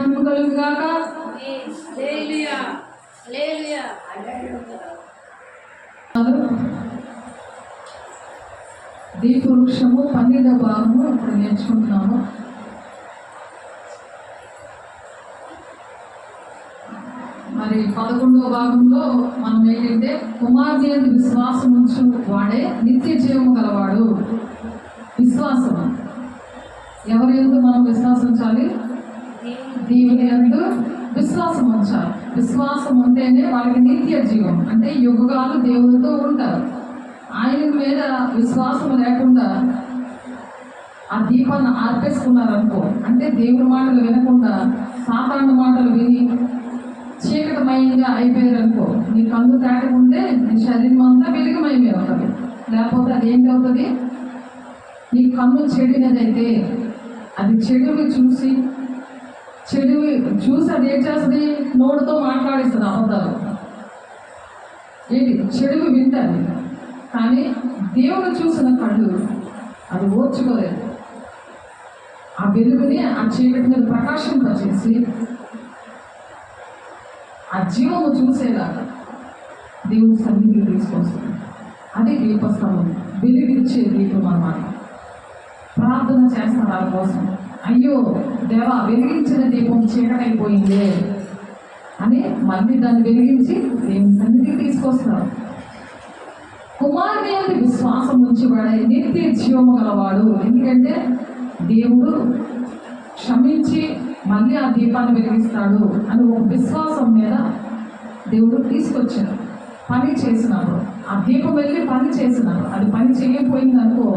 మహిమ కలుగుగాక. హల్లెలూయా హల్లెలూయా. దీపవృక్షము 12వ భాగము ఇప్పుడు నేర్చుకుంటున్నాము. మరి 11వ భాగంలో మనం ఏంటంటే కుమారుని యందు విశ్వాసం ఉంచు వాడే నిత్య జీవము గలవాడు. విశ్వాసం ఎవరి యందు మనం విశ్వాసం ఉంచాలి? దేవుని యందు విశ్వాసం ఉంచాలి. విశ్వాసం ఉంటేనే వాళ్ళకి నిత్య జీవం, అంటే యుగాలు దేవునితో ఉంటారు. ఆయన మీద విశ్వాసం లేకుండా ఆ దీపాన్ని ఆర్పేసుకున్నారనుకో, అంటే దేవుని మాటలు వినకుండా సాతాను మాటలు విని చీకటమయంగా అయిపోయారనుకో, నీ కన్ను తాటకుంటే నీ శరీరం అంతా వెలుగుమయమే అవుతుంది. లేకపోతే అది ఏంటి అవుతుంది? నీ కన్ను చెడినదైతే అది చెడువి చూసి అది ఏం చేస్తుంది? నోటితో మాట్లాడిస్తుంది అబద్ధాలు. ఏంటి? చెడువి వింటారు. కానీ దేవుడు చూసిన కళ్ళు అది ఓర్చుకోలేదు. ఆ వెలుగుని ఆ చీకటి మీద ప్రకాశింపచేసి ఆ జీవము చూసేలాగా దేవుని సన్నిధికి తీసుకొస్తుంది. అది దీపస్తంభం, వెలుగిచ్చే దీపం అన్నమాట. ప్రార్థన చేస్తారు వాళ్ళ కోసం. అయ్యో దేవా, వెలిగించిన దీపం చీకటైపోయిందే అని మళ్ళీ దాన్ని వెలిగించి దేవుని సన్నిధికి తీసుకొస్తారు. కుమారుని యందు విశ్వాసం ఉంచేవాడే నిత్య జీవము గలవాడు. ఎందుకంటే దేవుడు క్షమించి మళ్ళీ ఆ దీపాన్ని వెలిగిస్తాడు అని ఒక విశ్వాసం మీద దేవుడు తీసుకొచ్చాడు. పని చేసినాడు, ఆ దీపం వెళ్ళి పని చేసినాడు. అది పని చేయకపోయింది అనుకో,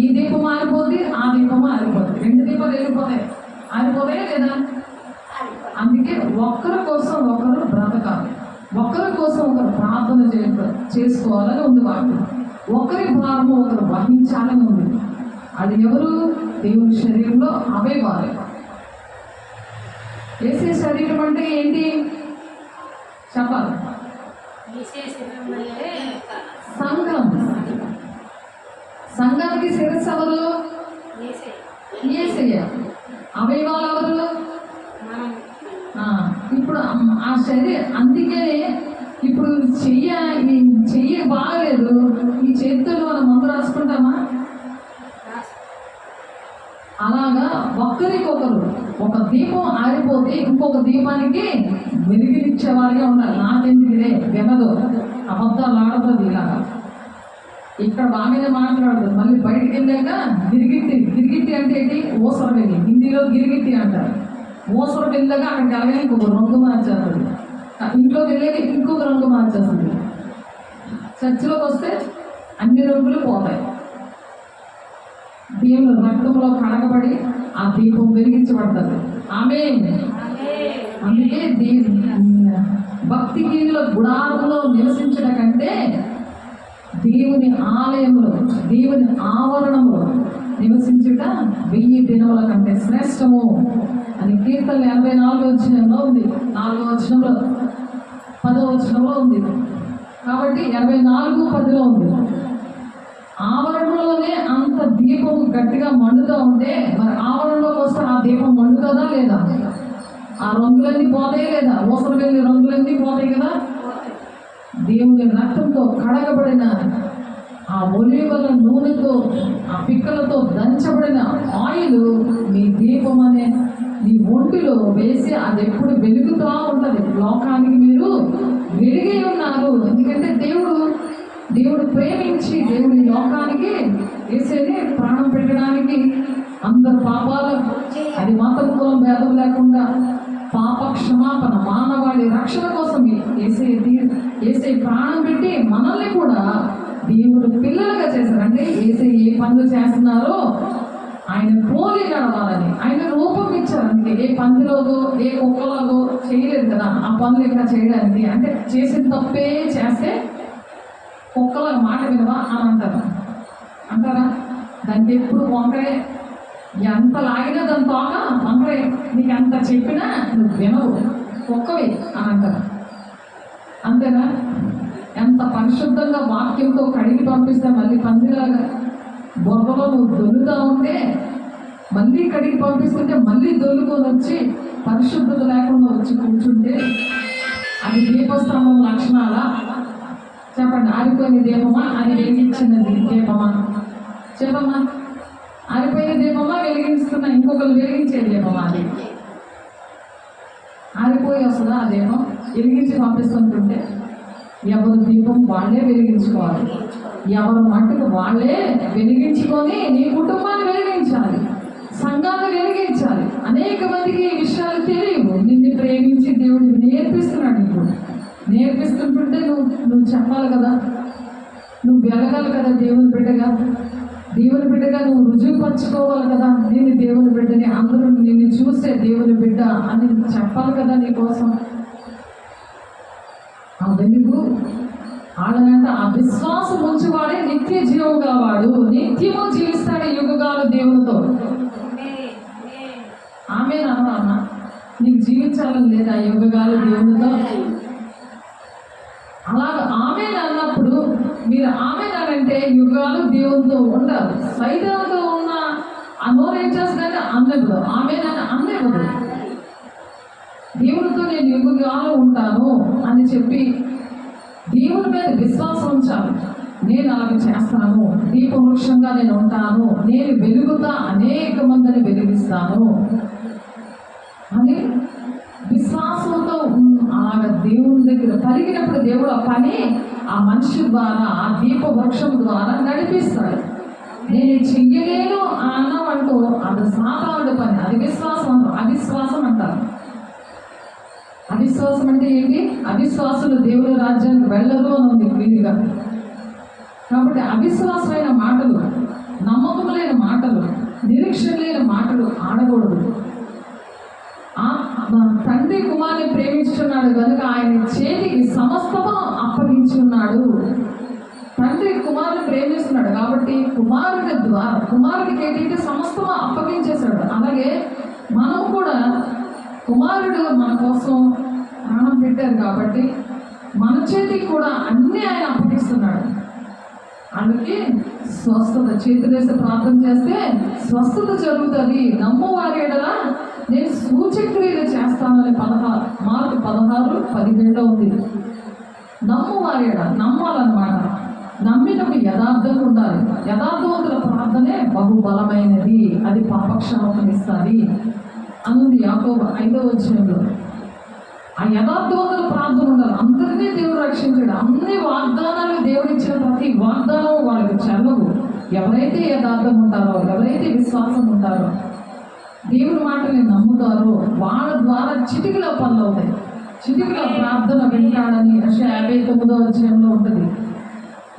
ఈ దీపం ఆరిపోద్ది, ఆ దీపం ఆరిపోద్ది. 2 దీపాలు వెళ్ళిపోతాయి. ఆరిపోతాయా లేదా? అందుకే ఒక్కరి కోసం ఒకరు బ్రతకాలి, ఒకరి కోసం ఒకరు ప్రార్థన చేసుకోవాలని ఉంది. వాటి ఒకరి భారము ఒకరు వహించాలని ఉంది. అది ఎవరు? దేవుని శరీరంలో అవయవాలు. యేసే శరీరం అంటే ఏంటి చెప్పాలి? సంఘం. సంఘానికి శిరస్సు ఎవరు? యేసయ్య. అవయవాలు ఎవరు? ఇప్పుడు ఆ శరీరం. అందుకే ఇప్పుడు చెయ్యి బాగలేదు, ఈ చేతితో మనం మందు రాసుకుంటామా? అలాగా ఒక్కరికొకరు. ఒక దీపం ఆరిపోతే ఇంకొక దీపానికి వెలిగినిచ్చేవారిగా ఉండాలి. నాకెందుకులే వినదు, అబద్ధాలు ఆడుతుంది. ఇలాగా ఇక్కడ బాగానే మాట్లాడదు, మళ్ళీ బయటికి వెళ్ళాక గిరిగిట్టి అంటే ఏంటి? ఊసర వెళ్ళి, హిందీలో గిరిగిట్టి అంటారు. ఊసర వెళ్ళాక అక్కడికి వెళ్ళగానే ఇంకొక రంగు మార్చేస్తుంది. ఇంట్లోకి వెళ్ళాక ఇంకొక రంగు మార్చేస్తుంది. చర్చిలోకి వస్తే అన్ని రంగులు పోతాయి. దేవుని రక్తంలో కడగబడి ఆ దీపం వెలిగించబడుతుంది. ఆమేన్. అందుకే భక్తిహీనుల గుడారంలో నివసించడం కంటే దేవుని ఆలయంలో, దేవుని ఆవరణంలో నివసించుట 1000 దినముల కంటే శ్రేష్టము అని కీర్తన 84 వచనంలో ఉంది. 4వ వచనంలో 10వ వచనంలో ఉంది. కాబట్టి 84:10లో ఉంది. ఆవరణలోనే అంత దీపం గట్టిగా మండుతూ ఉంటే మరి ఆవరణలోకి వస్తే ఆ దీపం మండుతుందా లేదా? ఆ రంగులన్నీ పోతాయి లేదా? ఊసలు వెళ్ళి రంగులన్నీ పోతాయి కదా. దేవుని రక్తంతో కడగబడిన ఆ ఒలీవల నూనెతో, ఆ పిక్కలతో దంచబడిన ఆయిల్ మీ దీపం అనే మీ ఒంటిలో వేసి అది ఎప్పుడు వెలుగుతూ ఉంటుంది. లోకానికి మీరు వెలిగి ఉన్నారు. ఎందుకంటే దేవుడు ప్రేమించి దేవుని లోకానికి వేసేది ప్రాణం పెట్టడానికి. అందరు పాపాలు, అది మతం కులం భేదం లేకుండా పాప క్షమాపణ, మానవాళి రక్షణ కోసం ఏసే ప్రాణం పెట్టి మనల్ని కూడా దేవుడు పిల్లలుగా చేశారు. అంటే ఏసే ఏ పనులు చేస్తున్నారో ఆయన పోలి నడవాలని ఆయన రూపం ఇచ్చారు. అందుకే ఏ పందిలోగో ఏ కుక్కలాగో చేయలేదు కదా ఆ పనులు ఇక్కడ చేయడానికి. అంటే చేసిన తప్పే చేస్తే కుక్కలకు మాట వినవా అని అంటారా? దానికి ఎప్పుడు వంకరే. ఎంత లాగినా దాని తోక వంకరే. నీకు ఎంత చెప్పినా నువ్వు వినవు, కుక్కవి అని అంటారు. అంతేనా? ఎంత పరిశుద్ధంగా వాక్యంతో కడిగి పంపిస్తే మళ్ళీ పందిలాగా బొర్రలో నువ్వు దొల్లుతూ ఉంటే మళ్ళీ ఇక్కడికి పంపిస్తుంటే మళ్ళీ దొల్లుకొని వచ్చి పరిశుద్ధత లేకుండా వచ్చి కూర్చుంటే అది దీపస్తంభం లక్షణాలా? చెప్పండి. ఆరిపోయిన దీపమా, అది వెలిగించినది దీపమా? చెప్పమ్మా. ఆరిపోయిన దీపమా, వెలిగిస్తున్న ఇంకొకరు వెలిగించే దీపమా? అది ఆరిపోయి వస్తుందా ఆ దీపం? వెలిగించి పంపిస్తుంటుంటే ఎవరు దీపం వాళ్ళే వెలిగించుకోవాలి. ఎవరు మట్టుకు వాళ్ళే వెలిగించుకొని నీ కుటుంబాన్ని వెలిగించాలి, సంఘాన్ని వెలిగించాలి. అనేక మందికి ఈ విషయాలు తెలియవు. నిన్ను ప్రేమించి దేవుడు నేర్పిస్తున్నాడు. నీకు నేర్పిస్తుంటుంటే నువ్వు చెప్పాలి కదా, నువ్వు వెలగాలి కదా. దేవుని బిడ్డగా నువ్వు రుజువుపరచుకోవాలి కదా. నేను దేవుని బిడ్డని, అందరూ నిన్ను చూస్తే దేవుని బిడ్డ అని చెప్పాలి కదా నీకోసం. ఆ వెలుగు ఆడనంట ఆ విశ్వాసం ఉంచువాడే నిత్య జీవం గలవాడు, నిత్యము జీవిస్తాడు యుగగాలు దేవునితో. ఆమె అన్న నీకు జీవించాలని లేదా యుగగాలు దేవునితో? అలాగ ఆమె అన్నప్పుడు మీరు ఆమె అంటే యుగాలు దేవునితో ఉండాలి. సైతానుతో ఉన్న అనోరేంజర్స్ కానీ అన్నప్పుడు ఆమె అన్నప్పుడు దేవునితో నేను యుగాలు ఉంటాను అని చెప్పి దేవుని మీద విశ్వాసం ఉంచాలి. నేను అలాగ చేస్తాను, దీపవృక్షంగా నేను ఉంటాను, నేను వెలుగుతా, అనేక మందిని వెలిగిస్తాను అని విశ్వాసంతో అలాగ దేవుని దగ్గర కలిగినప్పుడు దేవుడు ఆ పని ఆ మనిషి ద్వారా, ఆ దీపవృక్షం ద్వారా నడిపిస్తాడు. నేను చెయ్యలేను అన్నామంటూ అది సాతానుడి పని. అది విశ్వాసం అంటారు, అవిశ్వాసం అంటారు. అవిశ్వాసం అంటే ఏంటి? అవిశ్వాసులు దేవుని రాజ్యానికి వెళ్ళరు అని ఉంది క్లియర్గా. కాబట్టి అవిశ్వాసమైన మాటలు, నమ్మకం లేని మాటలు, నిరీక్షణ లేని మాటలు ఆడకూడదు. తండ్రి కుమారుని ప్రేమించున్నాడు కనుక ఆయన చేతికి సమస్తము అప్పగించున్నాడు. తండ్రి కుమారుని ప్రేమిస్తున్నాడు కాబట్టి కుమారుడి ద్వారా కుమారుడికి ఏంటంటే సమస్తము అప్పగించేశాడు. అలాగే మనం కూడా కుమారుడు మన కోసం ప్రాణం పెట్టారు కాబట్టి మన చేతికి కూడా అన్నీ ఆయన అప్పగిస్తున్నాడు. అందుకే స్వస్థత చేతులేసి ప్రార్థన చేస్తే స్వస్థత జరుగుతుంది. నమ్మవారి ఎడల నేను సూచక్రియలు చేస్తానని మార్కు 16:17 ఉంది. నమ్మవారి ఎడల నమ్మాలన్నమాట. నమ్మినప్పుడు యథార్థంగా ఉండాలి. యథార్థవంతుల ప్రార్థనే బహుబలమైనది, అది పాపక్షమాపణిస్తుంది అనుంది యాకోబు 5వ అధ్యాయంలో. ఆ యథార్థవంతుల ప్రార్థన ఉండాలి. అందరినీ దేవుడు రక్షించాడు. అన్ని వాగ్దానాలు దేవుడు ఇచ్చిన ప్రతి వాగ్దానం వాళ్ళకి చెల్లవు. ఎవరైతే యథార్థం ఉంటారో, ఎవరైతే విశ్వాసం ఉంటారో, దేవుని మాటని నమ్ముతారో వాళ్ళ ద్వారా చిటికల పనులు అవుతాయి. చిటికల ప్రార్థన వింటాడని యెషయా 59వ అధ్యాయంలో ఉంటుంది.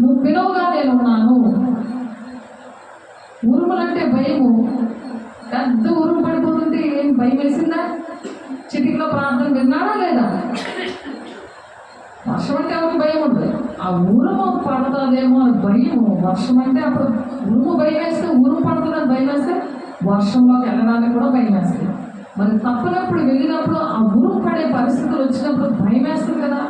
నువ్వు పిలువగా నేను ఉన్నాను. ఉరుములంటే భయము, పెద్ద ఉరుము పడిపోతుంటే ఏం భయం వేసిందా? చిటికలో ప్రార్థన విన్నాడా లేదా? వర్షం అంటే ఎవరికి భయం ఉంటుంది. ఆ ఉరుము పడతాదేమో అని భయము. వర్షం అంటే అప్పుడు ఉరుము భయం వేస్తే, ఉరుము పడుతుందని భయం వేస్తే వర్షంలోకి వెళ్ళడానికి కూడా భయం వేస్తుంది. మరి తప్పనప్పుడు వెళ్ళినప్పుడు ఆ ఉరుము పడే పరిస్థితులు వచ్చినప్పుడు భయం వేస్తుంది కదా.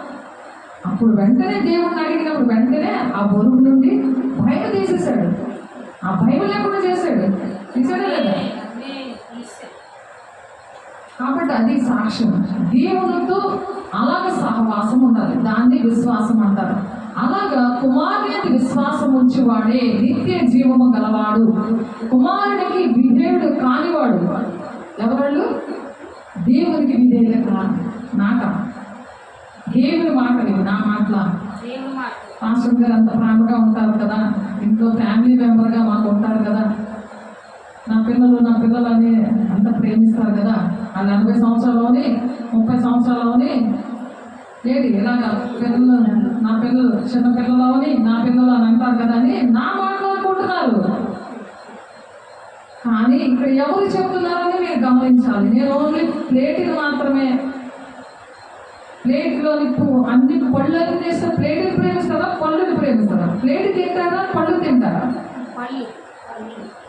అప్పుడు వెంటనే దేవుడిని అడిగినప్పుడు వెంటనే ఆ ఉరుము నుండి భయం తీసేశాడు. ఆ భయం లేకుండా చేశాడు. తీసాడా లేదా? కాబట్టి అది సాక్ష్యం. దేవునితో అలాగ సహవాసం ఉండాలి. దాన్ని విశ్వాసం అంటారు. అలాగా కుమారునికి విశ్వాసం ఉంచేవాడే నిత్య జీవము గలవాడు. కుమారునికి విధేయుడు కానివాడు ఎవరు? దేవునికి విధేయుడు కాదు. నాక దేవుని మాటలు, నా మాటల. పాస్టర్ గారు అంత ప్రేమగా ఉంటారు కదా, ఇంట్లో ఫ్యామిలీ మెంబర్గా మాకు ఉంటారు కదా, నా పిల్లలు అని అంత ప్రేమిస్తారు కదా. ఆ 40 సంవత్సరాల్లోని 30 సంవత్సరాల్లోని ఏంటి ఇలాగ నా పిల్లలు చిన్న పిల్లలని నా పిల్లలు అని అంటారు కదా అని నా మాట్లాడుకుంటున్నారు. కానీ ఇక్కడ ఎవరు చెప్తున్నారని మీరు గమనించాలి. నేను ఓన్లీ ప్లేట్ని మాత్రమే, ప్లేట్లోని అన్ని పళ్ళని చేస్తే ప్లేట్ని ప్రేమిస్తారా, పళ్ళుని ప్రేమిస్తారా? ప్లేట్ తింటారా, పళ్ళు తింటారా?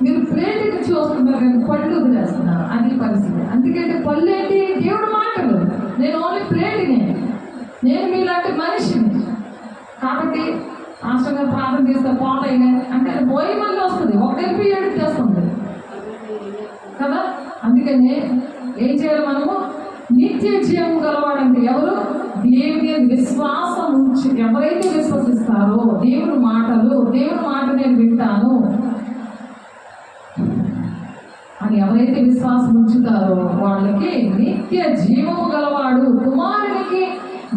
మీరు ప్లేట్కి చూస్తున్నారు కానీ పళ్ళు వదిలేస్తున్నారు. అది పరిస్థితి. అందుకంటే పళ్ళు ఏంటి? దేవుడు మాటలు. నేను ఓన్లీ ప్లేట్ని, నేను మీలాంటి మనిషిని. కాబట్టి ఆశగా ప్రార్థన చేస్తే పోతాయినే అంటే అది పోయి మళ్ళీ వస్తుంది. ఒకటి ఏడుపు చేస్తుంది. అందుకనే ఏం చేయాలి మనము? నిత్య జీవం గలవాడంటే ఎవరు? దేవుని విశ్వాసం ఉంచి ఎవరైతే విశ్వసిస్తారో దేవుని మాటలు, దేవుని మాట నేను వింటాను అని ఎవరైతే విశ్వాసం ఉంచుతారో వాళ్ళకి నిత్య జీవము గలవాడు. కుమారునికి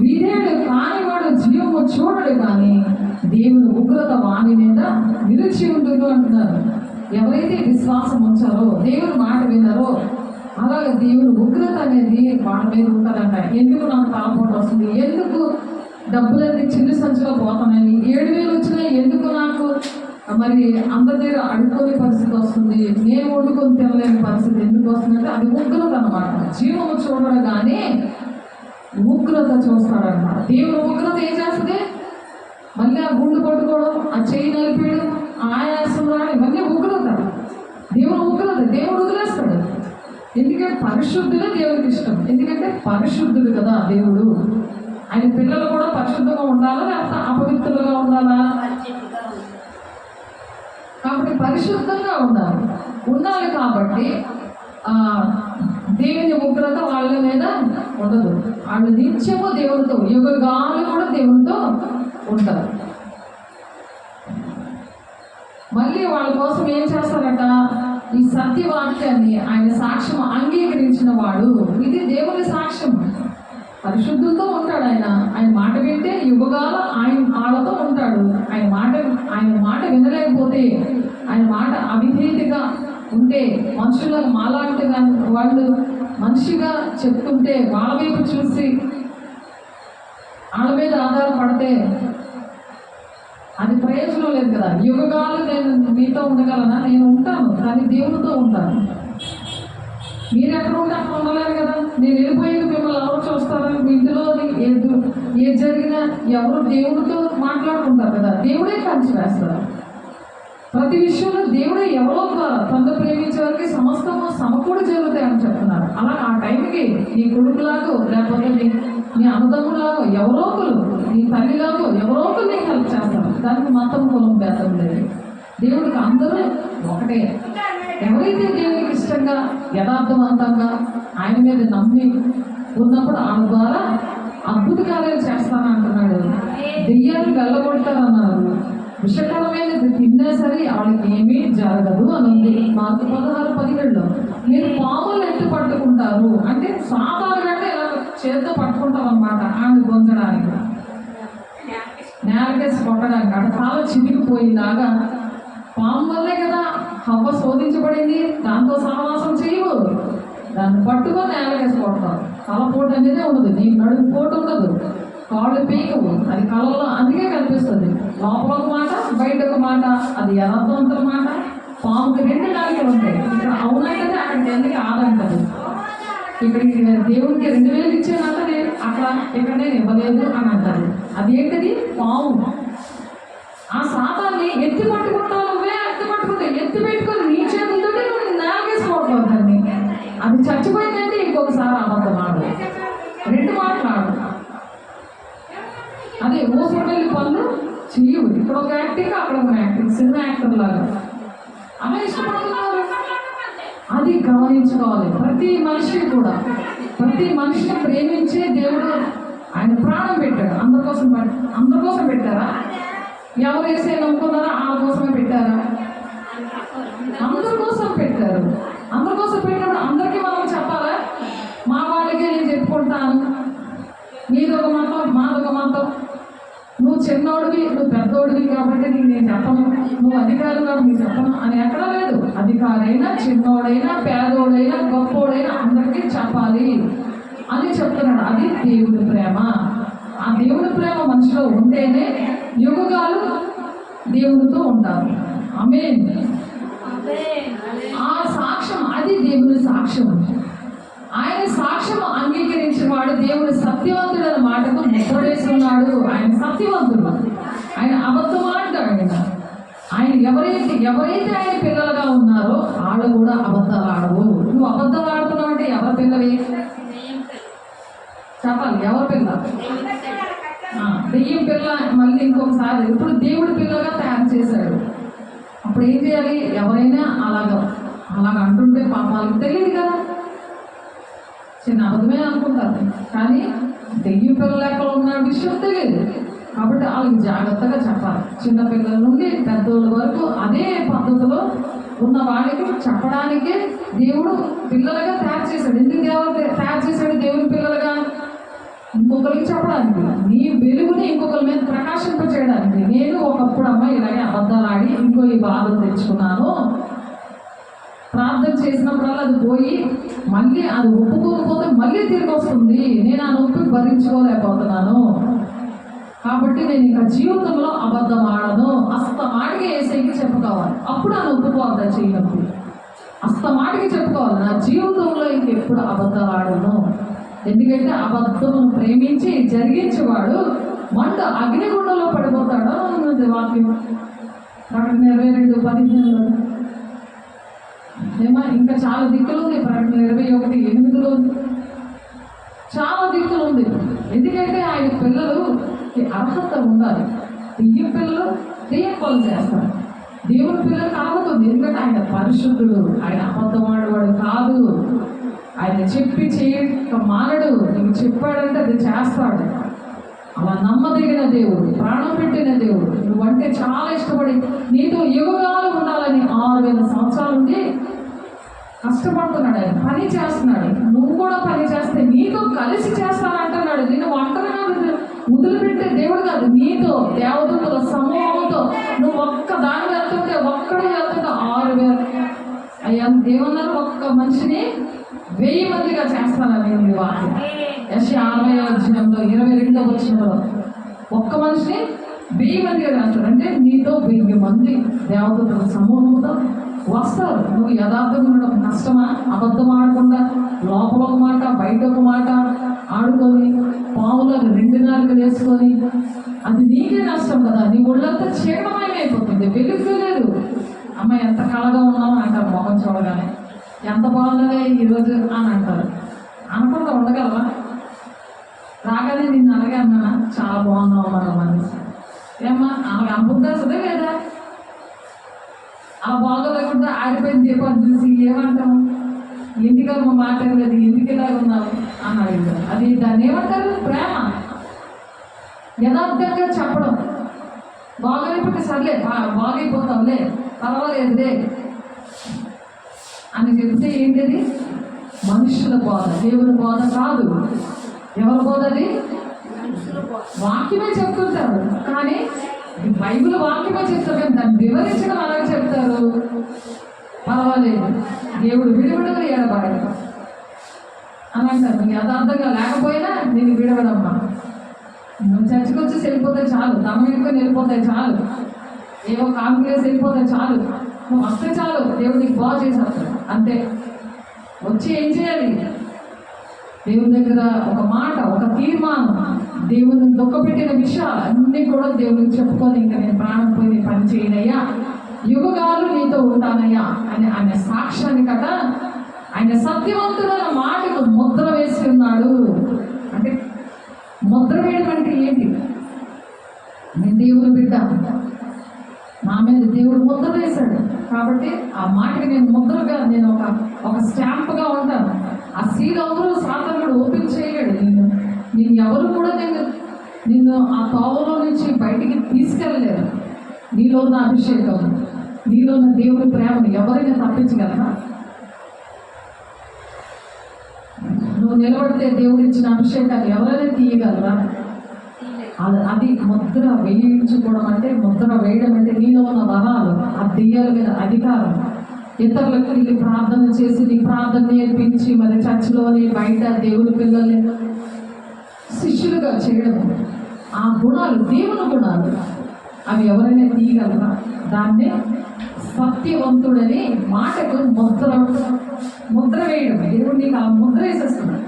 విధేయుడు కానివాడు జీవము చూడడు, కానీ దేవుని ఉగ్రత వాని మీద నిలిచి ఉంటుంది అంటున్నారు. ఎవరైతే విశ్వాసం ఉంచారో, దేవుని మాట విన్నారో, అలాగే దేవుని ఉగ్రత అనేది వాళ్ళ మీద ఉంటుందంట. ఎందుకు నాకు తలపోటు వస్తుంది, ఎందుకు డబ్బులన్నీ చిల్లు సంచిలో పోతున్నాయి, 7,000 వచ్చినాయి, ఎందుకు నాకు మరి అందరి దగ్గర అడుక్కునే పరిస్థితి వస్తుంది, నేను వండుకొని తినలేని పరిస్థితి ఎందుకు వస్తుందంటే అది ఉగ్రత అన్నమాట. జీవము చూడడం కానీ ఉగ్రత చూస్తాడన్నమాట. దేవుని ఉగ్రత ఏం చేస్తుంది? మళ్ళీ ఆ గుండు పట్టుకోవడం, ఆ చెయ్యి నలిపేయడం, ఆయాసం రావడం, ఇవన్నీ ఉగ్రత. దేవుని ఉగ్రత. దేవుడు వదిలేస్తాడు. ఎందుకంటే పరిశుద్ధులే దేవుడికి ఇష్టం. ఎందుకంటే పరిశుద్ధుడు కదా దేవుడు. ఆయన పిల్లలు కూడా పరిశుద్ధంగా ఉండాలా లేకపోతే అపవిత్రులుగా ఉండాలా? కాబట్టి పరిశుద్ధంగా ఉండాలి కాబట్టి దేవుని ఉగ్రత వాళ్ళ మీద ఉండదు. వాళ్ళు నిత్యము దేవునితో, యుగాలు కూడా దేవునితో ఉంటారు. మళ్ళీ వాళ్ళ కోసం ఏం చేస్తారట? ఈ సత్యవాక్యాన్ని ఆయన సాక్ష్యం అంగీకరించిన వాడు, ఇది దేవుని సాక్ష్యం. పరిశుద్ధులతో ఉంటాడు ఆయన. ఆయన మాట వింటే యుగాల ఆయన వాళ్ళతో ఉంటాడు. ఆయన మాట వినలేకపోతే, ఆయన మాట అవిధేయతగా ఉంటే, మనుషులకు మాలాంటిగా వాళ్ళు మనిషిగా చెప్తుంటే, వాళ్ళ వైపు చూసి వాళ్ళ మీద ఆధారపడితే అది ప్రయోజనం లేదు కదా. యుగాలు నేను మీతో ఉండగలనా? నేను ఉంటాను, కానీ దేవునితో ఉంటాను. మీరు ఎక్కడ ఉంటే అక్కడ ఉండలేరు కదా. నేను వెళ్ళిపోయాక మిమ్మల్ని ఎవరు చూస్తారా? మీ ఇంటిలో ఏది జరిగినా ఎవరు దేవుడితో మాట్లాడుకుంటారు కదా. దేవుడే కంచి వేస్తారు. ప్రతి విషయంలో దేవుడే ఎవరో ద్వారా తనను ప్రేమించే వారికి సమస్తము సమకూడి జరుగుతాయని చెప్తున్నారు. అలా ఆ టైంకి నీ కొడుకులాగో లేకపోతే నీ అన్నదమ్ములాగో ఎవరో ఒకరు, నీ తల్లిలాగో ఎవరో ఒకరు నీకు హెల్ప్ చేస్తారు. దానికి మతం కులం భేదం లేదు. దేవుడికి అందరూ ఒకటే. ఎవరైతే దేవునికి ఇష్టంగా యథార్థవంతంగా ఆయన మీద నమ్మి ఉన్నప్పుడు ఆయన ద్వారా అద్భుత కార్యాలు చేస్తానంటున్నాడు. దెయ్యాలు వెళ్ళగొడతారన్నారు. విషకరమైనది తిన్నా సరే వాళ్ళకి ఏమీ జరగదు అని ఉంది. మార్కు 16:17 మీరు పాములు ఎత్తు పట్టుకుంటారు అంటే సాధారణంగా ఇలా చేతితో పట్టుకుంటాం అన్నమాట. ఆయన గొంతడానికి, నేలకేసి కొట్టడానికి, అక్కడ కాలు చిరిగిపోయేలాగా. పాము వల్లే కదా హవ్వ శోధించబడింది. దాంతో సహవాసం చేయవు, దాన్ని పట్టుకొని నేలకేసి కొడతారు. తలపోటు అనేది ఉండదు, నీ నడుము పోటు ఉండదు, కాళ్ళు పీకవు. అది కళలో అందుకే కనిపిస్తుంది. లోపల ఒక మాట, బయట ఒక మాట. అది యథార్థవంతుల మాట. పాముకి 2 నాలుకలు ఉంటాయి. ఇక్కడ అవునంటే అక్కడికి ఎందుకు ఆదంటది. ఇక్కడికి దేవుడికి 2,000 ఇచ్చానంటే అక్కడ ఇక్కడ నేను ఇవ్వలేదు అని అంటారు. అదేంటిది? పాము. ఆ శాతాన్ని ఎత్తి పట్టుకుంటావు, నువ్వే ఎత్తి పట్టుకుంటావు. ఎత్తి పెట్టుకొని నీ చేతులతో నువ్వు నేలకేసుకోవట్లేదు దాన్ని. అది చచ్చిపోయిందంటే ఇంకొకసారి అబద్ధం ఆడు, 2 మాటలు. అదే ఊసపెళ్ళి పనులు చెయ్యవు. ఇక్కడ ఒక యాక్టింగ్, అక్కడ ఒక యాక్టింగ్, సినిమా యాక్టర్ లాగా అలా ఇష్టపడుతున్నారు. అది గమనించుకోవాలి. ప్రతి మనిషిని కూడా, ప్రతి మనిషిని ప్రేమించే దేవుడు ఆయన ప్రాణం పెట్టాడు. అందరి కోసం పెట్టారా? ఎవరు వేసే నమ్ముకున్నారా? వాళ్ళ కోసమే పెట్టారా? అందరి కోసం పెట్టారు. అందరి కోసం పెట్టినప్పుడు అందరికీ మనం చెప్పాలా? మా వాళ్ళకే నేను చెప్పుకుంటాను, నీదొక మతం మాదొక మతం, నువ్వు చిన్నోడివి నువ్వు పెద్దోడివి కాబట్టి నీకు నేను చెప్పను, నువ్వు అధికారి కాబట్టి నీకు చెప్పను అని ఎక్కడా లేదు. అధికారైనా చిన్నోడైనా పేదోడైనా గొప్పోడైనా అందరికీ చెప్పాలి అని చెప్తున్నాడు. అది దేవుడి ప్రేమ. ఆ దేవుడి ప్రేమ మనిషిలో ఉంటేనే యుగాలు దేవుడితో ఉంటారు. ఆమేన్. ఆ సాక్ష్యం, అది దేవుని సాక్ష్యం. ఆయన సాక్ష్యం అంగీకరించిన వాడు దేవుడు సత్యవంతుడైన మాటకు ముద్రవేస్తున్నాడు. ఆయన సత్యవంతుడు, ఆయన అబద్ధం ఆడతాడు. ఆయన ఎవరైతే ఆయన పిల్లలుగా ఉన్నారో వాళ్ళు కూడా అబద్ధాలు ఆడవు. నువ్వు అబద్ధాలు ఆడుతున్నావు అంటే ఎవరి పిల్లవి చెప్పాలి? ఎవరి పిల్ల? దెయ్యం పిల్ల. మళ్ళీ ఇంకొకసారి ఇప్పుడు దేవుడి పిల్లగా తయారు చేశాడు. అప్పుడు ఏం చేయాలి? ఎవరైనా అలాగ అంటుంటే పాపాలకు తెలియదు కదా. చిన్న అబద్ధమే అనుకుంటారు, కానీ దెయ్యం పిల్లల లెక్కలు ఉన్న విషయం తెలియదు. కాబట్టి వాళ్ళకి జాగ్రత్తగా చెప్పాలి. చిన్నపిల్లల నుండి పెద్దోళ్ళ వరకు అదే పద్ధతిలో ఉన్న వాళ్ళకి చెప్పడానికే దేవుడు పిల్లలుగా తయారు చేశాడు. ఎందుకు దేవుడు తయారు చేశాడు దేవుని పిల్లలుగా? ఇంకొకరికి చెప్పడానికి, నీ వెలుగుని ఇంకొకరి మీద ప్రకాశింపచేయడానికి. నేను ఒకప్పుడు అమ్మ ఇలాగే అబద్ధాలు ఆడి ఇంకో ఈ బాధలు తెచ్చుకున్నాను. ప్రార్థన చేసినప్పుడల్లా అది పోయి మళ్ళీ అది ఒప్పుకోకపోతే మళ్ళీ తిరిగి వస్తుంది. నేను ఆ నొప్పి భరించుకోలేకపోతున్నాను. కాబట్టి నేను ఇంకా జీవితంలో అబద్ధం ఆడను. అస్తమాటికి ఏసైకి చెప్పుకోవాలి. అప్పుడు ఆ నొప్పి పోతా చేయనప్పుడు అస్తమాటికి చెప్పుకోవాలి, నా జీవితంలో ఇంకెప్పుడు అబద్ధాలు ఆడను. ఎందుకంటే అబద్ధమును ప్రేమించి జరిగించేవాడు మంట అగ్నిగుండంలో పడిపోతాడో అన్నది వాక్యం. ప్రకటన 22:15 ఏమో ఇంకా చాలా దిక్కులు ఉంది. ప్రకటన 21:8 చాలా దిక్కులు ఉంది. ఎందుకంటే ఆయన పిల్లలకి అర్హత ఉండాలి. దెయ్యం పిల్లలు దెయ్యం పనులు చేస్తారు, దేవుని పిల్లలకు ఆగుతుంది. ఎందుకంటే ఆయన పరిశుద్ధుడు, ఆయన అబద్ధం ఆడేవాడు కాదు. ఆయన చెప్పి చేయక మానడు. నీకు చెప్పాడంటే అది చేస్తాడు. అలా నమ్మదగిన దేవుడు, ప్రాణం పెట్టిన దేవుడు. నువ్వంటే చాలా ఇష్టపడి నీతో యుగాలు ఉండాలని 6000 సంవత్సరాల నుండి కష్టపడుతున్నాడు. ఆయన పని చేస్తున్నాడు. నువ్వు కూడా పని చేస్తే నీతో కలిసి చేస్తానంటున్నాడు. నిన్ను ఒంటరిగా వదిలిపెట్టే దేవుడు కాదు. నీతో దేవదూతల సమూహంతో నువ్వు ఒక్క దాని వెళ్తుంటే ఒక్కడే వెళ్తుంటే 6000 అయ్యా దేవున్నారు. ఒక్క మనిషిని 1000 మందిగా చేస్తానని ఉంది వాక్యం. యెషయా 60:22 ఒక్క మనిషిని 1000 మందిగా చేస్తాడు. అంటే నీతో 1000 మంది దేవదూతల సమూహంతో వస్తారు. నువ్వు యథార్థంగా ఉండడం కష్టమా? అబద్ధం ఆడకుండా లోపల ఒక మాట బయట ఒక మాట ఆడుకొని పావులకు 2 నాలుగు వేసుకొని అది నీకే నష్టం కదా. నీ ఒళ్ళంతా చీకటమయమైపోతుంది, వెలుగు లేదు. అమ్మ ఎంత కళగా ఉన్నామో అంటారు మొహం చూడగానే. ఎంత బాగుందనే ఈరోజు అని అంటారు. అనుకుంటూ ఉండగలవా? రాగానే నిన్ను అలాగే అన్నానా చాలా బాగున్నావు మన మనసు ఏమ్మా అలాగే అనుకుంటా లేదా? ఆ బాగోలేకుండా ఆడిపోయిన దీపాలు చూసి ఏమంటాము? ఎందుకమ్మా మాట్లాడలేదు, ఎందుకు ఇలా ఉన్నావు అని అడిగారు. అది దాన్ని ఏమంటారు? ప్రేమ. యథార్థంగా చెప్పడం. బాగైపోతే సర్లే బాగైపోతాంలే పర్వాలేదులే అని చెప్తే ఏంటిది? మనుషుల బోధ, దేవుని బోధ కాదు. ఎవరి బోధ అది? వాక్యమే చెప్తుంటారు, కానీ బైబిల్ వాక్యమే చెప్తారు, కానీ దాన్ని వివరించడం అలాగే చెప్తారు. పర్వాలేదు, దేవుడు విడివిడగా ఏడబాడు అని అంటారు. నువ్వు యథార్థంగా లేకపోయినా నేను విడవడమ్మా. నువ్వు చర్చకు వచ్చేసి వెళ్ళిపోతే చాలు, తమ్ముడికి వెళ్ళిపోతే చాలు, ఏవో కాంగ్రెస్ వెళ్ళిపోతే చాలు, నువ్వు వస్తే చాలు, దేవుడు నీకు బాగా చేసేస్తాడు. అంతే. వచ్చి ఏం చేయాలి? దేవుని దగ్గర ఒక మాట, ఒక తీర్మానం, దేవుని దుఃఖపెట్టిన విషయాలు అన్నీ కూడా దేవునికి చెప్పుకొని, ఇంకా నేను ప్రాణం పోయి పని చేయనయ్యా, యుగగాలు నీతో ఉంటానయ్యా అని ఆయన సాక్ష్యాన్ని కదా. ఆయన సత్యవంతుడైన మాటకు ముద్ర వేసి ఉన్నాడు. అంటే ముద్ర వేయడం అంటే ఏంటి? నేను దేవుని బిడ్డ, నా మీద దేవుడు ముద్ర వేశాడు కాబట్టి ఆ మాటకి నేను ముద్రగా, నేను ఒక స్టాంప్గా ఉంటాను. ఆ సీల్ ఎవరు సాతానుడు ఓపెన్ చేయలేడు. నేను ఎవరు కూడా నిన్ను ఆ తోవలో నుంచి బయటికి తీసుకెళ్ళలేరు. నీలో ఉన్న అభిషేకం, నీలో ఉన్న దేవుడి ప్రేమను ఎవరైనా తప్పించగలరా? నువ్వు నిలబడితే దేవుడు ఇచ్చిన అభిషేకాన్ని ఎవరైనా తీయగలరా? అది ముద్ర వేయించుకోవడం అంటే, ముద్ర వేయడం అంటే నీలో ఉన్న వరాలు, ఆ దెయ్యాల మీద అధికారం, ఇతరులకు వెళ్ళి ప్రార్థన చేసి నీ ప్రార్థన నేర్పించి మరి చర్చిలోని బయట దేవుని పిల్లల్ని శిష్యులుగా చేయడం, ఆ గుణాలు దేవుని గుణాలు, అవి ఎవరైనా తీయగలరా? దాన్నే సత్యవంతుడని మాటకు ముద్ర వేయడం. దేవుడు నీకు ఆ ముద్ర వేసేస్తున్నాడు.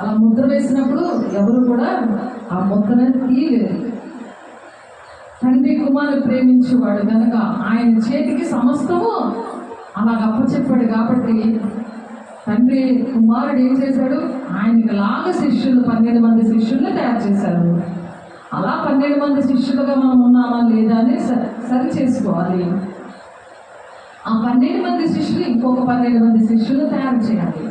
అలా ముద్ర వేసినప్పుడు ఎవరు కూడా ఆ ముద్రని తీయలేదు. తండ్రి కుమారుని ప్రేమించేవాడు కనుక ఆయన చేతికి సమస్తము అలాగ అప్పచెప్పాడు. కాబట్టి తండ్రి కుమారుడు ఏం చేశాడు? ఆయనకి లాగా శిష్యులు 12 మంది శిష్యుల్ని తయారు చేశారు. అలా 12 మంది శిష్యులుగా మనం ఉన్నామా లేదా అని సరి చేసుకోవాలి. ఆ 12 మంది శిష్యులు ఇంకొక 12 మంది శిష్యులు తయారు చేయాలి.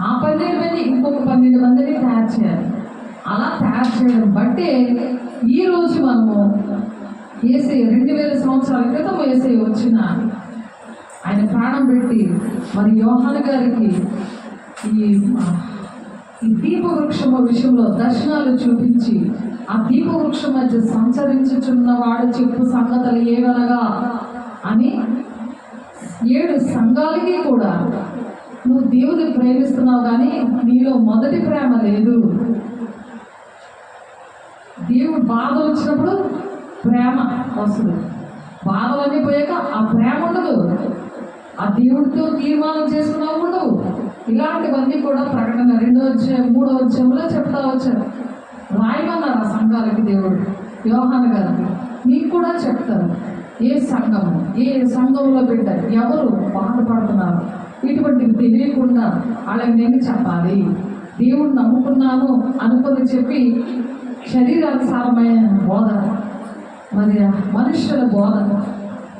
ఆ 12 మంది ఇంకొక 12 మందిని తయారు చేయాలి. అలా తయారు చేయడం బట్టే ఈరోజు మనము యేసయ్య 2000 సంవత్సరాల క్రితం యేసయ్య వచ్చిన ఆయన ప్రాణం పెట్టి మరి యోహాను గారికి ఈ దీపవృక్షము విషయంలో దర్శనాలు చూపించి ఆ దీపవృక్షం మధ్య సంచరించుచున్నవాడు చెప్పు సంగతులు ఏవనగా అని 7 సంఘాలకి కూడా నువ్వు దేవుని ప్రేమిస్తున్నావు కానీ నీలో మొదటి ప్రేమ లేదు. దేవుడు బాధలు వచ్చినప్పుడు ప్రేమ వస్తుంది, బాధలన్నీ పోయాక ఆ ప్రేమ ఉండదు, ఆ దేవుడితో తీర్మానం చేసుకున్నావు ఉండవు. ఇలాంటివన్నీ కూడా ప్రకటన 2వ అధ్యాయం 3వ అధ్యాయంలో చెప్తా వచ్చారు. రాయమన్నారు ఆ సంఘాలకి దేవుడు యోహాను గారికి. మీకు కూడా చెప్తారు ఏ సంఘము ఏ సంఘంలో పెట్టారు ఎవరు బాధపడుతున్నారు ఇటువంటివి తెలియకుండా వాళ్ళకి నేను చెప్పాలి. దేవుడు నమ్ముకున్నాను అనుకుని చెప్పి శరీరానుసారమైన బోధ, మరి మనుష్యుల బోధ,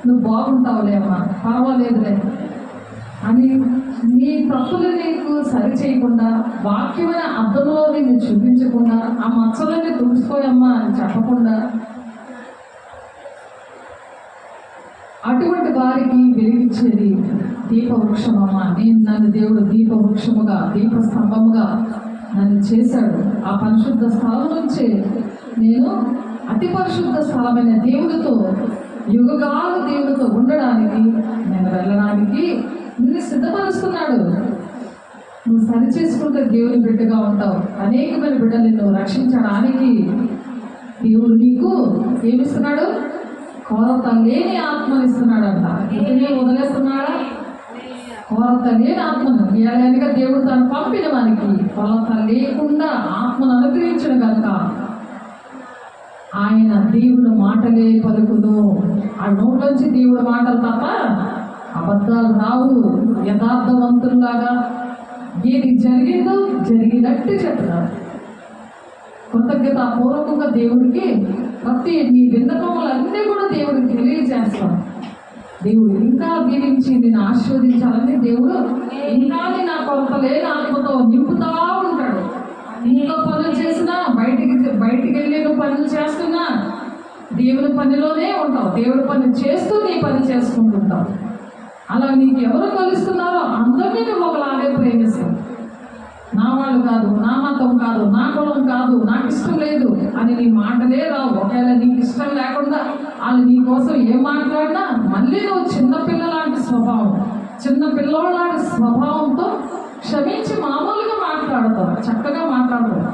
నువ్వు బాగుంటావులే అమ్మా పర్వాలేదులే అని నీ తప్పులు నీకు సరి చేయకుండా వాక్యమైన అర్థంలో నీకు చూపించకుండా ఆ మచ్చలని తుడుచుకోయమ్మా అని చెప్పకుండా అటువంటి వారికి వెలిగించేది దీపవృక్షమమ్మా. నన్ను దేవుడు దీపవృక్షముగా దీపస్తంభముగా నన్ను చేశాడు. ఆ పరిశుద్ధ స్థలం నుంచే నేను అతి పరిశుద్ధ స్థలమైన దేవుడితో యుగగాలు దేవుడితో ఉండడానికి నేను వెళ్ళడానికి నిన్ను సిద్ధపరుస్తున్నాడు. నువ్వు సరి చేసుకుంటే దేవుని బిడ్డగా ఉంటావు. అనేకమైన బిడ్డలు నిన్ను రక్షించడానికి దేవుడు నీకు ఏమిస్తున్నాడు? కొరత లేని ఆత్మనిస్తున్నాడంట. ఇంటినే వదిలేస్తున్నాడా? కొరత లేని ఆత్మను ఏడాదిగా దేవుడు తను పంపిన వానికి కొరత లేకుండా ఆత్మను అనుగ్రహించడం కనుక ఆయన దేవుడు మాటలే పలుకును. ఆ నోట్లోంచి దేవుడు మాటలు తప్ప అబద్ధాలు రావు. యథార్థవంతుల్లాగా ఏది జరిగిందో జరిగినట్టు చెప్తారు. కృతజ్ఞతాపూర్వకంగా దేవుడికి ప్రతి నీ విన్నపములన్నీ కూడా దేవుడికి తెలియజేస్తాం. దేవుడు ఇంకా దీవించి నేను ఆశీర్వదించాలని దేవుడు ఇంకా నా కొరత లేని ఆత్మతో నింపుతా ఉంటాడు. ఇంకా పనులు చేసినా బయటికి వెళ్ళి నువ్వు పనులు చేస్తున్నా దేవుని పనిలోనే ఉంటావు. దేవుడి పని చేస్తూ నీ పని చేసుకుంటుంటావు. అలా నీకు ఎవరు కలుస్తున్నారో అందరినీ నువ్వు ఒకలాగే ప్రేమిస్తావు. నా వాళ్ళు కాదు, నా మతం కాదు, నా కులం కాదు, నాకు ఇష్టం లేదు అని నీ మాటలే రావు. ఒకవేళ నీకు ఇష్టం లేకుండా వాళ్ళు నీ కోసం ఏం మాట్లాడినా మళ్ళీ నువ్వు చిన్నపిల్లలాంటి స్వభావం, చిన్న పిల్లలాంటి స్వభావంతో క్షమించి మామూలుగా మాట్లాడతావు, చక్కగా మాట్లాడతావు.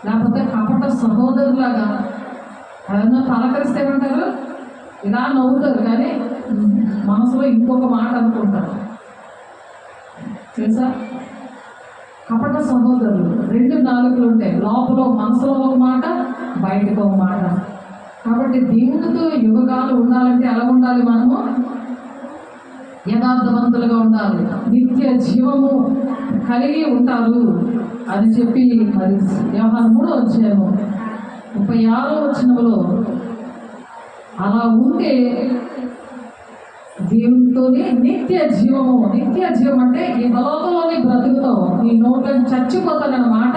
లేకపోతే కపట సహోదరులాగా ఏదన్నా పలకరిస్తే ఏమంటారు? ఇలా నవ్వుతారు కానీ మనసులో ఇంకొక మాట అనుకుంటారు. తెలుసా? కపట సహోదరులు 2 నాలుకలు ఉంటాయి. లోపల మనసులో ఒక మాట, బయటకు ఒక మాట. కాబట్టి దేవునితో యుగకాలు ఉండాలంటే ఎలా ఉండాలి? మనము యథార్థవంతులుగా ఉండాలి, నిత్య జీవము కలిగి ఉంటారు అని చెప్పి మరి యోహాను 3వ అధ్యాయము 36వ వచనంలో అలా ఉంటే దేవునితోనే నిత్య జీవము. నిత్య జీవం అంటే ఈ లోకంలోనే బ్రతుకుతావు, నీ నోట్లను చచ్చిపోతానన్న మాట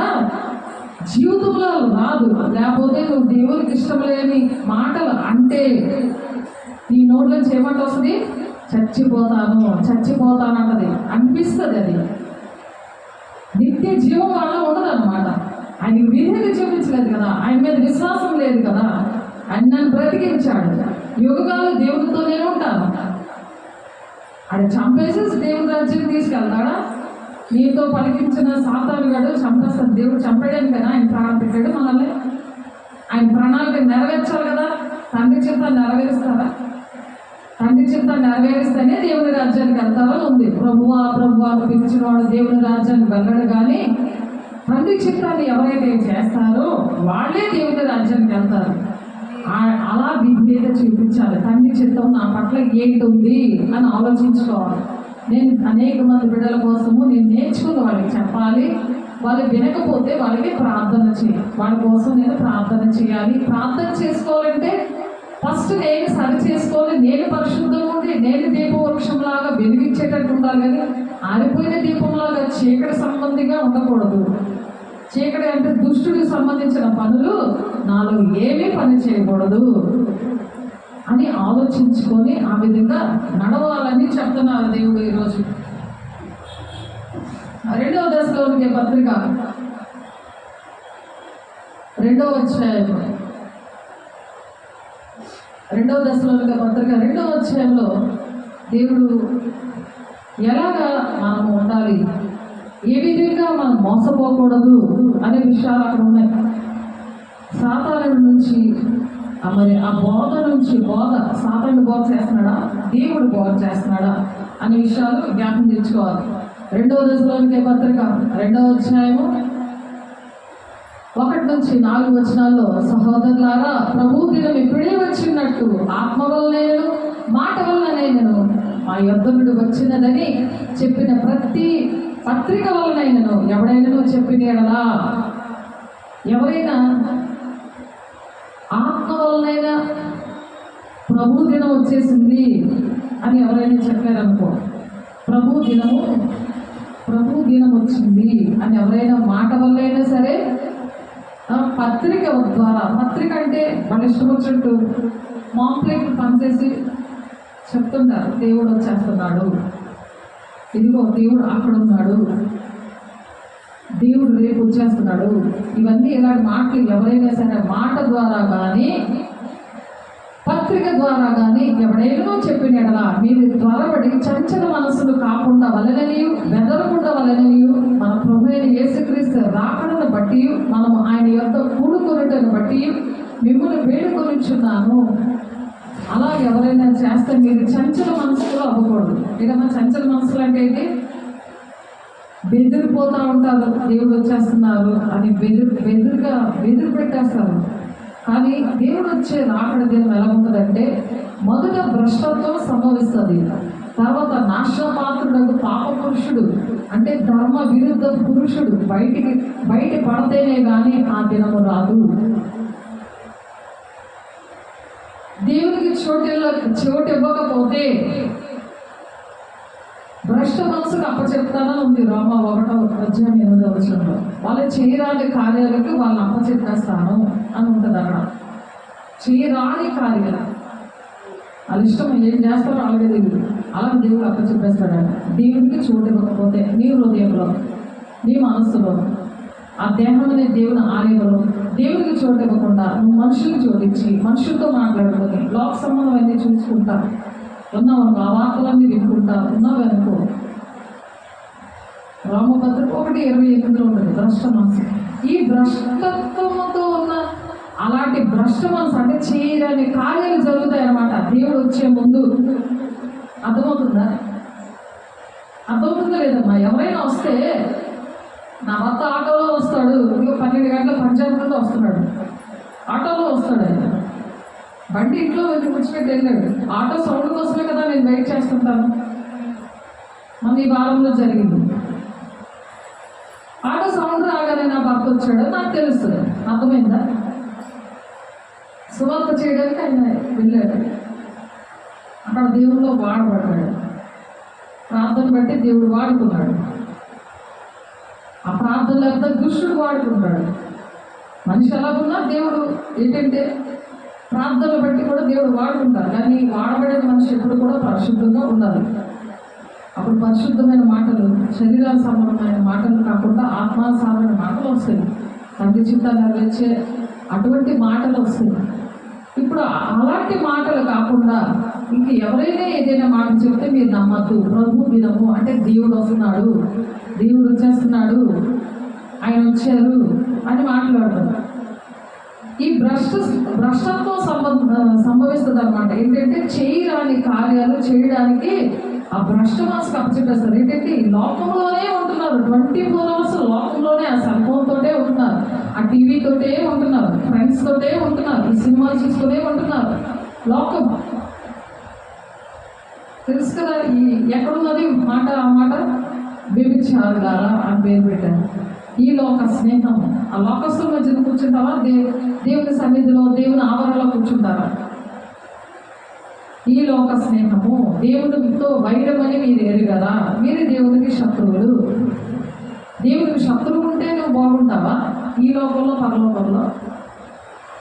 జీవితంలో రాదు. లేకపోతే నువ్వు దేవునికి ఇష్టం లేని మాటలు అంటే నీ నోట్లో చేయమంట వస్తుంది, చచ్చిపోతాను అన్నది అనిపిస్తుంది. అది నిత్య జీవం వల్ల ఉండదు అన్నమాట. ఆయనకి విధేయత చూపించలేదు కదా, ఆయన మీద విశ్వాసం లేదు కదా. ఆయన నన్ను బ్రతికించాడు, యుగకాలు దేవునితోనే ఉంటాను. ఆయన చంపేసేసి దేవుని రాజ్యాన్ని తీసుకెళ్తాడా? నీతో పలికించిన సాతాను గాడు చంపేస్తాడు. దేవుడు చంపేయడానికి కదా ఆయన ప్రాణం పెట్టాడు మనల్ని. ఆయన ప్రణాళిక నెరవేర్చాలి కదా. తండ్రి చిత్త నెరవేరుస్తారా? తండ్రి చిత్త నెరవేరిస్తేనే దేవుని రాజ్యానికి వెళ్తారని ఉంది. ప్రభువా అని పిలిచిన వాడు దేవుని రాజ్యానికి వెళ్ళడు. కానీ తండ్రి చిత్తాన్ని ఎవరైతే చేస్తారో వాళ్ళే దేవుని రాజ్యానికి వెళ్తారు. అలా విధేయత చూపించాలి. తండ్రి చిత్తం నా పట్ల ఏంటి ఉంది అని ఆలోచించుకోవాలి. నేను అనేక మంది బిడ్డల కోసము నేను నేర్చుకుని వాళ్ళకి చెప్పాలి. వాళ్ళు వినకపోతే వాళ్ళకి ప్రార్థన చేయాలి. వాళ్ళ కోసం నేను ప్రార్థన చేయాలి. ప్రార్థన చేసుకోవాలంటే ఫస్ట్ నేను సరి చేసుకోవాలి. నేను పరిశుద్ధంగా ఉండి నేను దీపవృక్షంలాగా వెలిగించేటట్టు ఉండాలి. కానీ ఆరిపోయిన దీపంలాగా చీకటి సంబంధిగా ఉండకూడదు. చీకటి అంటే దుష్టుడికి సంబంధించిన పనులు నాలో ఏమీ పని చేయకూడదు అని ఆలోచించుకొని ఆ విధంగా నడవాలని చెప్తున్నారు దేవుడు ఈరోజు. 2వ దశలోనికే పత్రిక 2వ అధ్యాయం 2వ దశలోనికే పత్రిక 2వ అధ్యాయంలో దేవుడు ఎలాగా మనము ఉండాలి, ఏ విధంగా మనం మోసపోకూడదు అనే విషయాలు అక్కడ ఉన్నాయి. సాతాను నుంచి మరి ఆ బోధ నుంచి సాతాను బోధ చేస్తున్నాడా, దేవుడు బోధ చేస్తున్నాడా అనే విషయాలు జ్ఞాపకం తెచ్చుకోవాలి. 2వ దశలోనికే పత్రిక 2వ అధ్యాయము 1-4 వచనాల్లో, సహోదరులారా, ప్రభు దినం ఇప్పుడే వచ్చినట్టు ఆత్మ వల్లనేను మాట వల్లనేను మా యొద్ద నుండి వచ్చినదని చెప్పిన ప్రతి పత్రిక వల్లనైనను ఎవడైనా చెప్పిన ఎడలా, ఎవరైనా ఆత్మ వల్లనైనా ప్రభు దినం వచ్చేసింది అని ఎవరైనా చెప్పారనుకో, ప్రభు దినం వచ్చింది అని ఎవరైనా మాట వల్ల అయినా సరే, పత్రిక ద్వారా, పత్రిక అంటే వాళ్ళ ఇష్టం వచ్చినట్టు మాంప్లెట్ పనిచేసి చెప్తుంటారు, దేవుడు వచ్చేస్తున్నాడు, ఇదిగో దేవుడు అక్కడ ఉన్నాడు, దేవుడు రేపు వచ్చేస్తున్నాడు. ఇవన్నీ ఇలాంటి మాటలు ఎవరైనా సరే మాట ద్వారా కానీ పత్రిక ద్వారా కానీ ఎవడైనా చెప్పిన ఎడలా మీరు త్వరపడి చంచల మనసులు కాకుండా వలననియు బెదరకుండా వలననియు మన ప్రభు అయిన యేసుక్రీస్తు రాకడను బట్టి మనము ఆయన యొక్క కూడుకొనుటను బట్టి మిమ్మల్ని వేడుకొనిచున్నాము. అలా ఎవరైనా చేస్తే మీరు చంచల మనసులో అవ్వకూడదు. ఏదైనా చంచల మనసులు అంటే ఏంటి? బెదిరిపోతూ ఉంటారు, దేవుడు వచ్చేస్తున్నారు అని బెదిరి పెట్టేస్తారు. కానీ దేవుడు వచ్చే రాకడ దినం ఎలా ఉంటుందంటే, మొదట భ్రష్టత్వం సంభవిస్తుంది, తర్వాత నాశనపాత్రుడు పాప పురుషుడు అంటే ధర్మ విరుద్ధ పురుషుడు బయట పడితేనే కానీ ఆ దినము రాదు. దేవునికి చోటు ఇవ్వకపోతే భ్రష్ట మనసుకు అప్పచెప్తానని ఉంది రోమ 1:8 వచనంలో. వాళ్ళు చేయరాని కార్యాలకు వాళ్ళని అప్పచెప్పేస్తాను అని ఉంటుంది అక్కడ. చేయరాని కార్యాలు వాళ్ళ ఇష్టం ఏం చేస్తారో అలాగే దేవుడు అలా దేవుడు అప్పచెప్పేస్తాడని. దేవుడికి చోటు ఇవ్వకపోతే నీ హృదయంలో, నీ మనస్సులో, ఆ దేహం అనే దేవుని ఆలయంలో దేవుడికి చోటు ఇవ్వకుండా నువ్వు మనుషులకు చోటిచ్చి మనుషులతో మాట్లాడుకొని లోక సంబంధం అన్నీ చూసుకుంటా ఉన్నావనుకో, ఆ వార్తలన్నీ వినుకుంటా ఉన్నావనుకో, రామభద్రకు 1:28 ఉంటుంది భ్రష్ట మనసు. ఈ భ్రష్టత్వంతో ఉన్న అలాంటి భ్రష్ట మనసు అంటే చేయని కార్యాలు జరుగుతాయి అన్నమాట దేవుడు వచ్చే ముందు. అర్థమవుతుందా లేదమ్మా? ఎవరైనా వస్తే, నా భర్త ఆటోలో వస్తాడు, ఇంకో 12 గంటల పంచాయతీలో వస్తున్నాడు, ఆటోలో వస్తాడు, ఆయన బండి ఇంట్లో కూర్చోబెట్టి వెళ్ళాడు. ఆటో సౌండ్ కోసమే కదా నేను వెయిట్ చేస్తుంటాను. మన ఈ వారంలో జరిగింది. ఆటో సౌండ్ రాగానే నా భర్త వచ్చాడు నాకు తెలుస్తుంది. అర్థమైందా? సువార్త చేయడానికి ఆయన వెళ్ళాడు. అక్కడ దేవుల్లో వాడబడ్డాడు. ప్రార్థన బట్టి దేవుడు వాడుకున్నాడు. ఆ ప్రార్థన లేకపోతే దుష్టుడు వాడుకుంటాడు. మనిషి ఎలాగున్నా దేవుడు ఏంటంటే ప్రార్థనలు బట్టి కూడా దేవుడు వాడుకుంటారు. కానీ వాడబడిన మనిషి ఎప్పుడు కూడా పరిశుద్ధంగా ఉండాలి. అప్పుడు పరిశుద్ధమైన మాటలు, శరీరాల సంబంధమైన మాటలు కాకుండా ఆత్మానుసారమైన మాటలు వస్తాయి. తండ్రి చిత్తాలు నెరవేర్చే అటువంటి మాటలు వస్తాయి. ఇప్పుడు అలాంటి మాటలు కాకుండా ఇంక ఎవరైనా ఏదైనా మాట చెప్తే మీరు నమ్మద్దు. ప్రభు దినము అంటే దేవుడు వస్తున్నాడు, దేవుడు వచ్చేస్తున్నాడు, ఆయన వచ్చారు అని మాట్లాడతారు. ఈ భ్రష్టత్వం సంభవిస్తుంది అన్నమాట. ఏంటంటే చేయరాని కార్యాలు చేయడానికి ఆ భ్రష్ట మనసుకు అప్పచెప్పేస్తారు. ఏంటంటే ఈ లోకంలోనే ఉంటున్నారు, 24 hours లోకంలోనే, ఆ సెల్ ఫోన్ తోటే ఉంటున్నారు, ఆ టీవీ తోటే ఉంటున్నారు, ఫ్రెండ్స్ తోటే ఉంటున్నారు, ఈ సినిమాలు చూసుకునే ఉంటున్నారు. లోకం తెలుసు కదా. ఈ ఎక్కడున్నది మాట, ఆ మాట వ్యభిచారులారా అని పేరు పెట్టారు. ఈ లోక స్నేహం, ఆ లోకస్తుల మధ్య కూర్చుంటావా? దేవుని సన్నిధిలో, దేవుని ఆవరణలో కూర్చుంటారా? ఈ లోక స్నేహము దేవునితో వైరమని మీరు ఎరుగరా, మీరు దేవునికి శత్రువులు. దేవునికి శత్రువు ఉంటే నువ్వు బాగుంటావా ఈ లోకంలో పరలోకంలో?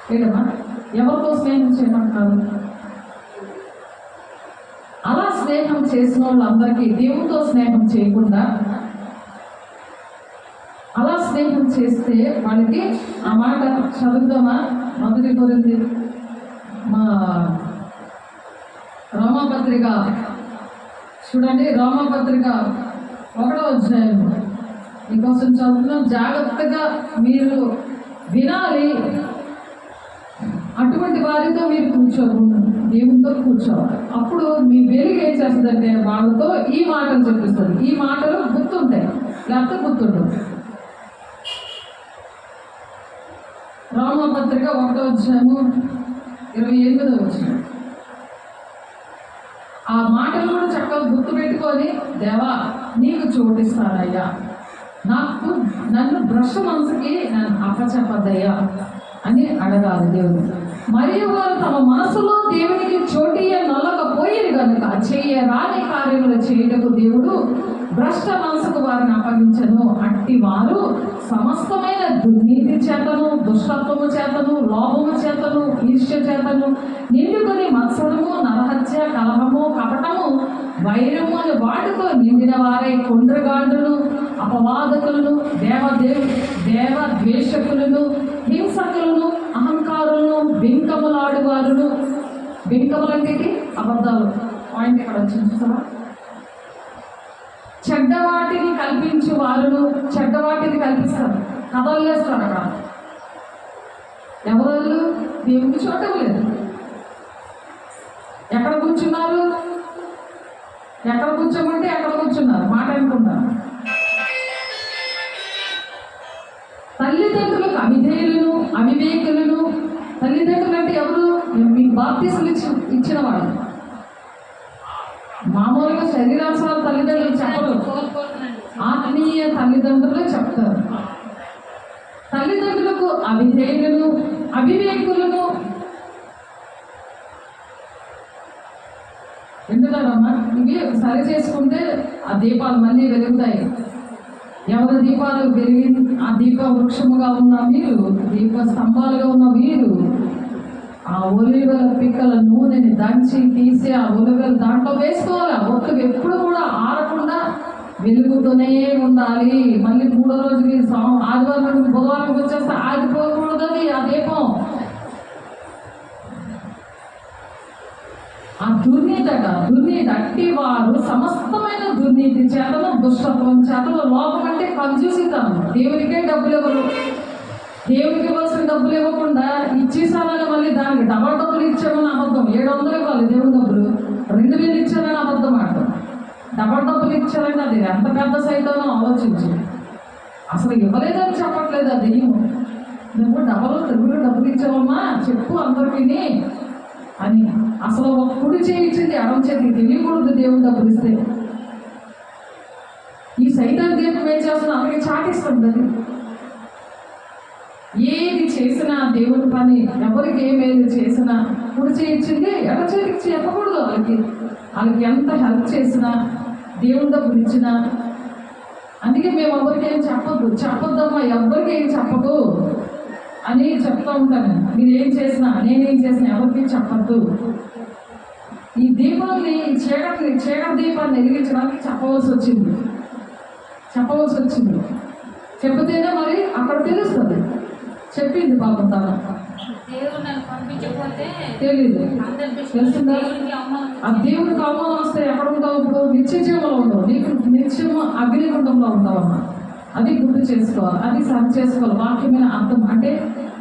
లేదమ్మా, ఎవరితో స్నేహం చేయమంటారు? అలా స్నేహం చేసిన వాళ్ళందరికీ దేవునితో స్నేహం చేయకుండా అలా స్నేహం చేస్తే వాళ్ళకి ఆ మాట చదువుదామా? మొదటి కొరింథీ మా రోమాపత్రిక చూడండి, రోమాపత్రిక 1వ అధ్యాయం మీకోసం చదువుతున్నాం, జాగ్రత్తగా మీరు వినాలి. అటువంటి వారితో మీరు దేవునితో కూర్చోవాలి. అప్పుడు మీ వెలుగు ఏం చేస్తుందంటే వాళ్ళతో ఈ మాటలు చెప్పిస్తుంది. ఈ మాటలు గుర్తుంటాయి, లేకపోతే గుర్తుండవు. రోమాపత్రిక 1వ అధ్యాయము 28వ వచనం. ఆ మాటలు కూడా చక్కగా గుర్తుపెట్టుకొని, దేవా నీకు చోటిస్తానయ్యా, నన్ను భ్రష్ట మనసుకి నన్ను అప్పచెప్పద్దయ్యా అని అడగాలి దేవుడు. మరియు వారు తమ మనసులో దేవునికి చోటియ నొల్లకపోయేది కనుక చేయరాని కార్యములు చేయుటకు దేవుడు భ్రష్ట మనసుకు వారిని అప్పగించను. అట్టి వారు సమస్తమైన దుర్నీతి చేతను, దుష్టత్వము చేతను, లోభము చేతను, ఈర్ష్య చేతను నిండుకొని మత్సరము, నరహత్య, కలహము, కపటము, వైరము అని వాటితో నిండిన వారై కొండ్రగాండును, అపవాదకులను, దేవద్వేషకులను, హింసకులను, అహంకారులను, బింకములాడువారును. బింకములంటే అబద్ధాలు. పాయింట్ ఇక్కడ వచ్చింది చూసారా? చెడ్డవాటిని కల్పించు వారును. చెడ్డవాటిని కల్పిస్తారు, కథలు వేస్తారు. అక్కడ ఎవరు దేవుని చూడటం లేదు. ఎక్కడ కూర్చున్నారు? ఎక్కడ కూర్చోమంటే ఎక్కడ కూర్చున్నారు, మాట అనుకున్నారు. తల్లిదండ్రులకు అవిధేయులను, అవివేకులను. తల్లిదండ్రులు అంటే ఎవరు? మీకు బాప్తిస్మలు ఇచ్చిన వాళ్ళు. మామూలుగా శరీరానుసారం తల్లిదండ్రులు చెప్పరు, ఆత్మీయ తల్లిదండ్రులే చెప్తారు. తల్లిదండ్రులకు అవిధేయులను, అవివేకులను. ఎందుకమ్మా? ఇవి సరి చేసుకుంటే ఆ దీపాలు మళ్ళీ వెలుగుతాయి. ఎవరి దీపాలు వెలిగి ఆ దీప వృక్షముగా ఉన్న మీరు, దీప స్తంభాలుగా ఉన్న మీరు ఆ ఒలివల పిక్కల నూనెని దంచి తీసి ఆ ఒలివలు దాంట్లో వేసుకోవాలి. ఆ ఒత్తులు ఎప్పుడు కూడా ఆరకుండా వెలుగుతూనే ఉండాలి. మళ్ళీ 3వ రోజుకి ఆదివారం బుధవారం వచ్చేస్తే ఆగిపోకూడదు ఆ దీపం. ఆ దుర్నీతి అట్టి వారు సమస్తమైన దుర్నీతి చేతను, దుష్టత్వం చేతను, లోపం అంటే కంజూసితనం. దేవునికే డబ్బులు ఇవ్వరు, దేవునికి ఇవ్వాల్సిన డబ్బులు ఇవ్వకుండా ఇచ్చేసానని మళ్ళీ దానికి డబ్బులు ఇచ్చామని అబద్ధం. 700 ఇవ్వాలి దేవుని డబ్బులు, 2000 ఇచ్చారని అబద్ధం ఆడతాం. డబ్బులు ఇచ్చారని అది ఎంత పెద్ద సైతానో ఆలోచించి. అసలు ఇవ్వలేదని చెప్పట్లేదు అది. నువ్వు డబ్బులు ఇచ్చావమ్మా చెప్పు అందరికీ అని. అసలు ఒక కుడి చేయించింది ఎడం చేతికి తెలియకూడదు దేవుని డబ్బులు ఇస్తే. ఈ సైతాన్ దీపం ఏం చేస్తున్నా అక్కడికి చాటిస్తుంది. అది ఏది చేసినా దేవుని పని, ఎవరికి ఏమేది చేసినా కుడి చేయించింది ఎడ చేతికి చెప్పకూడదు. వాళ్ళకి ఎంత హెల్ప్ చేసినా, దేవుని డబ్బులు ఇచ్చినా. అందుకే మేము ఎవరికి ఏం చెప్పొద్దమ్మా, ఎవరికి ఏం చెప్పదు అని చెప్తూ ఉంటాను. మీరు ఏం చేసినా, నేనేం చేసినా ఎవరికి చెప్పద్దు. ఈ దీపాన్ని, చీకటి దీపాన్ని వెలిగించడానికి చెప్పవలసి వచ్చింది. చెప్తేనే మరి అక్కడ తెలుస్తుంది. చెప్పింది పాపం తన తెలీదు. తెలుస్తుందా? ఆ దేవుడికి అవమానం వస్తే ఎక్కడ ఉంటావు? ఇప్పుడు నిత్య జీవంలో ఉండవు, నీకు నిత్యము అగ్నిగుండంలో ఉంటావమ్మా. అది గుర్తు చేసుకోవాలి, అది సరి చేసుకోవాలి. వాక్యమైన అర్థం అంటే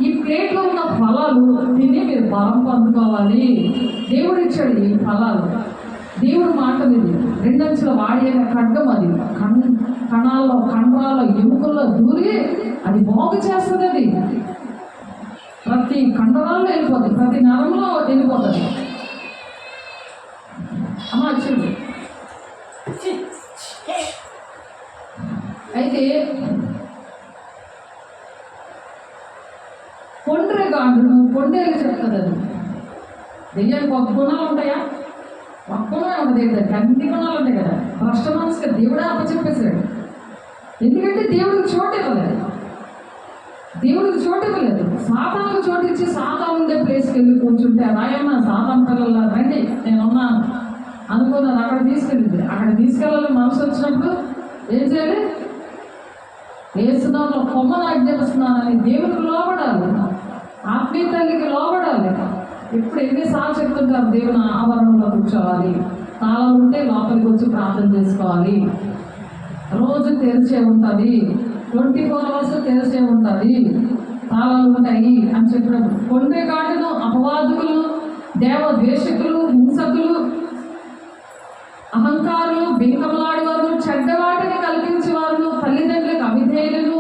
ఈ ప్లేట్లో ఉన్న ఫలాలు తిని మీరు బలం పొందుకోవాలి. దేవుడు ఇచ్చాడు ఈ ఫలాలు. దేవుడు మాటలు ఇది 2 అంచుల వాడి అయిన ఖడ్గం. అది కణాల్లో, కండరాల్లో, ఎముకల్లో దూరి అది బాగు చేస్తుంది. అది ప్రతి కండరాల్లో వెళ్ళిపోతుంది, ప్రతి నరంలో వెళ్ళిపోతుంది. అమ్మా చూడు. అయితే కొండ్రేగాండ్రును కొండేలు చెప్తుంది. అది దెయ్యానికి ఒక గుణాలు ఉంటాయా? ఒక్కమే ఉండదు దానికి అన్ని గుణాలు ఉన్నాయి కదా. భ్రష్ట మనసుగా దేవుడే అప్పచెప్పేశాడు. ఎందుకంటే దేవుడికి చోటు ఇవ్వలేదు. దేవుడికి చోటు ఇవ్వలేదు. సాతానుకు చోటు ఇచ్చి సాతాను ఉండే ప్లేస్కి వెళ్ళి కూర్చుంటే రాయమ్మ సాతాను పిల్లల రండి నేనున్నాను అనుకున్నాను. అక్కడ తీసుకెళ్ళింది. అక్కడ తీసుకెళ్ళాలి మనసు వచ్చినప్పుడు ఏం చేయాలి? ఏసునామములో కొమ్మను ఆజ్ఞాపిస్తున్నానని దేవుడికి లోబడాలి. ఆత్మీయ తల్లికి లోబడాలి. ఇప్పుడు ఎన్నిసార్లు చెప్తుంటారు దేవుని ఆవరణలో కూర్చోవాలి, తాళాలు ఉంటే లోపలికి వచ్చి ప్రార్థన చేసుకోవాలి, రోజు తెరిచే ఉంటుంది, 24 hours తెరిచే ఉంటుంది, తాళాలు ఉంటాయి అని చెప్పినప్పుడు కొండే కాటును అపవాదుకులు, దేవద్వేషకులు, హింసకులు, అహంకారులు, బింకములాడేవారు, చెడ్డవాటిని కల్పించేవారు, తల్లిదండ్రులకు అవిధేయులు,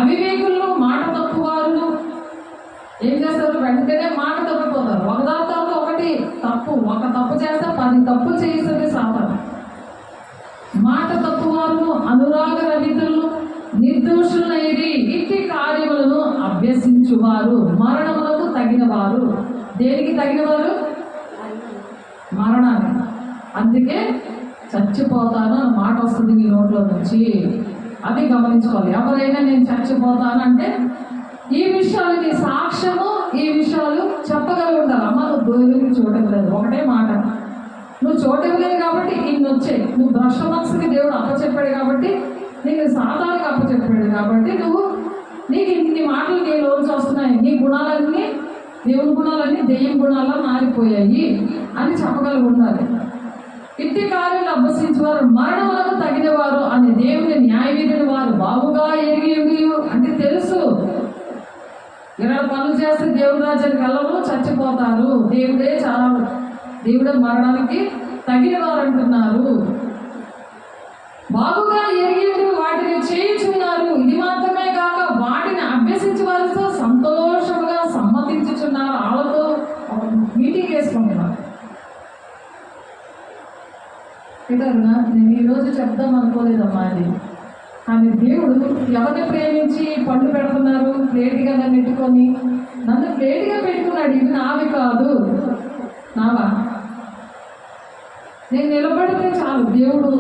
అవివేకులు, మాట తప్పువారు ఏం చేస్తారు? వెంటనే మాట తప్పిపోతారు. ఒకదాని తర్వాత ఒకటి తప్పు, ఒక తప్పు చేస్తే 10 తప్పులు చేయిస్తుంది సాతాను. మాట తప్పువారు, అనురాగ రహితులు, నిర్దోషులైరి, ఇట్టి కార్యములను అభ్యసించువారు, మరణములకు తగినవారు. దేనికి తగినవారు? మరణాన్ని. అందుకే చచ్చిపోతాను అని మాట వస్తుంది నీ నోట్లో నుంచి. అది గమనించుకోవాలి. ఎవరైనా నేను చచ్చిపోతాను అంటే ఈ విషయాలు నీ సాక్ష్యము, ఈ విషయాలు చెప్పగలిగి ఉండాలి. అమ్మ నువ్వు దేవుడికి చూడలేదు, ఒకటే మాట, నువ్వు చూడలేదు కాబట్టి ఇన్ని వచ్చాయి. నువ్వు భ్రష్ట మనసుకి దేవుడు అప్పచెప్పాడు కాబట్టి, నీకు సాతానికి అప్పచెప్పాడు కాబట్టి నీకు ఇన్ని మాటలు నీ లోన్స్ వస్తున్నాయి. నీ గుణాలన్నీ, దేవుని గుణాలన్నీ దెయ్యం గుణాల్లో మారిపోయాయి అని చెప్పగలిగి ఉండాలి. ఇట్టి కార్యాలు అభ్యసించేవారు, మరణములకు తగినవారు అని దేవుని న్యాయవిధిని వారు బాగుగా ఎరిగి అంటే తెలుసు. 20 పనులు చేస్తే దేవుడి రాజ్యానికి వెళ్ళరు, చచ్చిపోతారు. దేవుడే మరణానికి తగిన వారు అంటున్నారు. బాగుగా ఎరిగి వాటిని చేయుచున్నారు. ఇది మాత్రమే కాక వాటిని అభ్యసించే వారితో సంతోషముగా సమ్మతించుచున్నారు. వాళ్ళతో మీటింగ్ వేసుకుంటున్నారు. అంటారుగా నేను ఈరోజు చెప్దాం అనుకోలేదమ్మా అది. కానీ దేవుడు ఎవరిని ప్రేమించి పండు పెడుతున్నారు? ప్లేట్గా నన్ను పెట్టుకొని, నన్ను ప్లేట్గా పెట్టుకున్నాడు. ఇవి నావి కాదు, నావా? నేను నిలబడితే చాలు దేవుడు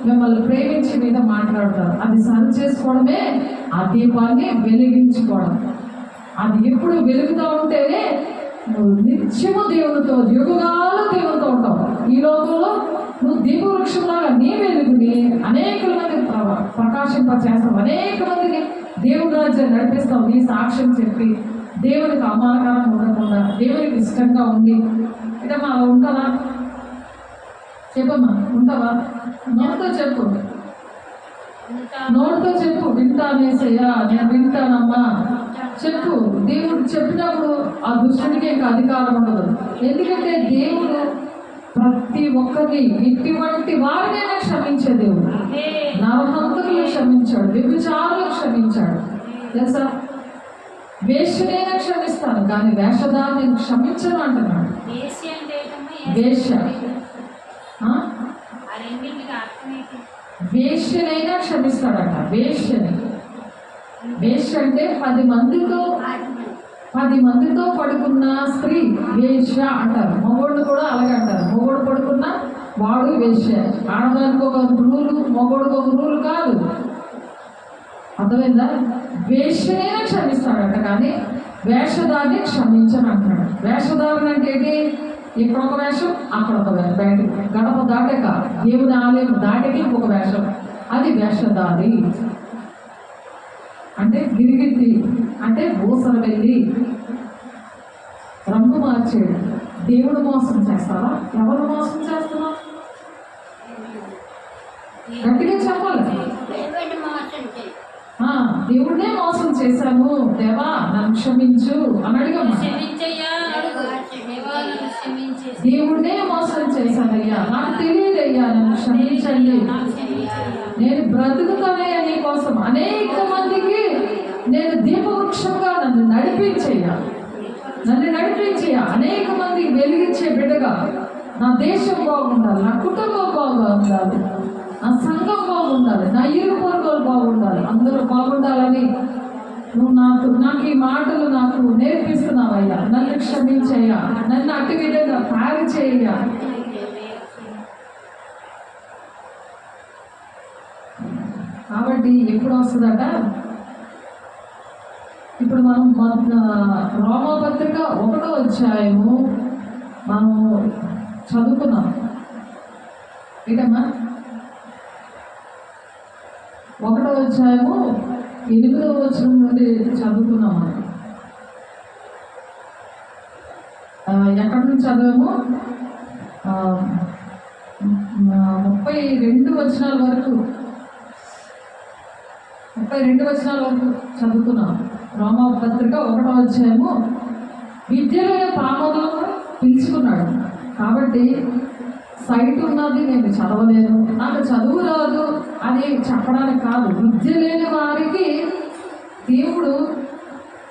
మిమ్మల్ని ప్రేమించి మీద మాట్లాడతారు. అది సరి చేసుకోవడమే ఆ దీపాన్ని వెలిగించుకోవడం. అది ఎప్పుడు వెలుగుతూ ఉంటేనే నువ్వు నిత్యము దేవునితో, యుగాలు దేవునితో ఉంటావు. ఈ లోకంలో నువ్వు దీపవృక్షంలాగా నీ వెలుగుని అనేక మంది ప్రకాశింపచేస్తావు. అనేక మందికి దేవుని రాజ్యాన్ని నడిపిస్తావు. నీ సాక్ష్యం చెప్పి దేవునికి అవమానకరంగా ఉండకుండా, దేవునికి ఇష్టంగా ఉండి. ఇదమ్మా అలా ఉంటావా? చెప్పమ్మా, ఉంటావా? నోటితో చెప్పు, నోటితో చెప్పు. వింటానేసయ్యా, నేను వింటానమ్మా చెప్పు. దేవుడు చెప్పినప్పుడు ఆ దుష్టుడికి ఇంకా అధికారం ఉండదు. ఎందుకంటే దేవుడు ప్రతి ఒక్కరిని ఇటువంటి వారినైనా క్షమించే దేవుడు. నరహంతకులు క్షమించాడు, వ్యభిచారులు క్షమించాడు. తెలుసా? వేశ్యనైనా క్షమిస్తాను కానీ వేషధాన్ని నేను క్షమించను అంటున్నాడు. వేశ్య వేశ్యనైనా క్షమిస్తాడట. వేశ్యని, వేశ్య అంటే 10 మందితో పడుకున్న స్త్రీ వేశ్య అంటారు. మొగోడు కూడా అలాగే అంటారు. మొగోడు పడుకున్న వాడు వేశ్య. ఆడదానికి ఒక రూలు, మొగోడికి ఒక రూలు కాదు. అర్థమైందా? వేశ్యనైనా క్షమిస్తాడట కానీ వేషధాన్ని క్షమించను అంటున్నాడు. వేషధారణ అంటే ఏంటి? ఇక్కడ ఒక వేషం, అక్కడ ఒక వేషం. బయట గడప దాటాక దేవుని ఆలయం దాటకి ఇంకొక వేషం. అది వేషధారి అంటే. గిరిగిట్టి అంటే ఊసలు వెళ్ళి రంగు మార్చేడు. దేవుడు మోసం చేస్తావా? ఎవరు మోసం చేస్తున్నావు? గట్టిగా చెప్పాలి. దేవుడినే మోసం చేశాను దేవా, నన్ను క్షమించు అని అడిగమ్మా. దేవుడినే మోసం చేశానయ్యా, నాకు తెలియదయ్యా, నన్ను క్షమించండి. నేను బ్రతుకుతానే నీ కోసం. అనేక మందికి నేను దీపవృక్షంగా నన్ను నడిపించేయ. అనేక మందికి వెలిగించే బిడ్డగా నా దేశం బాగుండాలి, నా కుటుంబం బాగుండాలి, నా సంఘం బాగుండాలి, నా ఇరుగు పొరుగులు బాగుండాలి, అందరూ బాగుండాలని నువ్వు నాకు ఈ మాటలు నాకు నేర్పిస్తున్నావయ్యా. నన్ను క్షమించయ్యా, నన్ను అటు విధంగా తయారు చేయ. కాబట్టి ఎప్పుడు వస్తుందట, ఇప్పుడు మనం రోమాపత్రిక 1వ అధ్యాయము మనం చదువుకున్నాం. ఏంటమ్మా? 1వ అధ్యాయము 8వ వచనం నుండి చదువుకున్నాం. ఎక్కడి నుంచి చదివాము? 32 వచనాల వరకు చదువుకున్నాం. రోమా పత్రిక 1వ అధ్యాయము. విద్యలో పామరులను పిలుచుకున్నాడు. కాబట్టి సైట్ ఉన్నది, నేను చదవలేను, నాకు చదువు రాదు అని చెప్పడానికి కాదు. విద్య లేని వారికి దేవుడు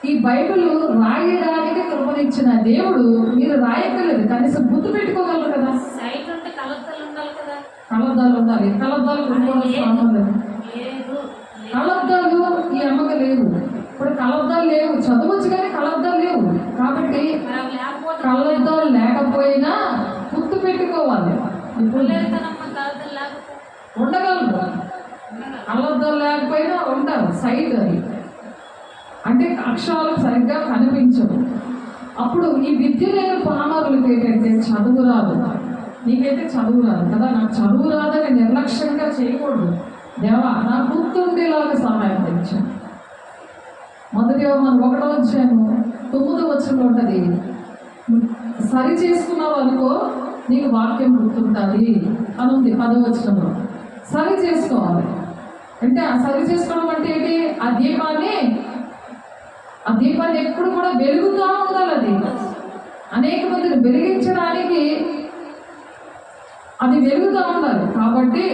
ఈ బైబిల్ రాయడానికి కృపనిచ్చిన దేవుడు. మీరు రాయక్కర్లేదు, కనీసం గుర్తు పెట్టుకోగలరు కదా. సైట్ ఉంటే కలద్దాలు ఉండాలి కదా. కలద్దాలు ఉండాలి. కలద్దాలు కొనుక్కోవడం లేదు. కలద్దాలు ఈ అమ్మకి లేవు. ఇప్పుడు కలద్దాలు లేవు, చదవచ్చు కానీ కలద్దాలు లేవు. కాబట్టి కలద్దాలు లేకపోయినా గుర్తు పెట్టుకోవాలి. ఇప్పుడు ఉండగలరు, కలద్దాలు లేకపోయినా ఉంటారు. సైట్ అది అంటే అక్షరాలు సరిగ్గా కనిపించవు. అప్పుడు ఈ విద్య లేని పామరులకి ఏంటంటే చదువు రాదు. నీకైతే చదువు రాదు కదా, నాకు చదువు రాదని నిర్లక్ష్యంగా చేయకూడదు. దేవా నాకు గుర్తుండేలాగా సహాయం తెచ్చాను. మొదటి యోహాను 1వ అధ్యాయము 9వ వచనంలో ఉంటుంది, సరి చేసుకున్నావు అనుకో నీకు వాక్యం గుర్తుంటుంది అని ఉంది. 10వ వచనంలో సరి చేసుకోవాలి. అంటే ఆ సరి చేసుకోవడం అంటే ఏంటి? ఆ దీపాన్ని ఎప్పుడు కూడా వెలుగుతూ ఉండాలి. అది అనేక మందిని వెలిగించడానికి అది వెలుగుతూ ఉండాలి. కాబట్టి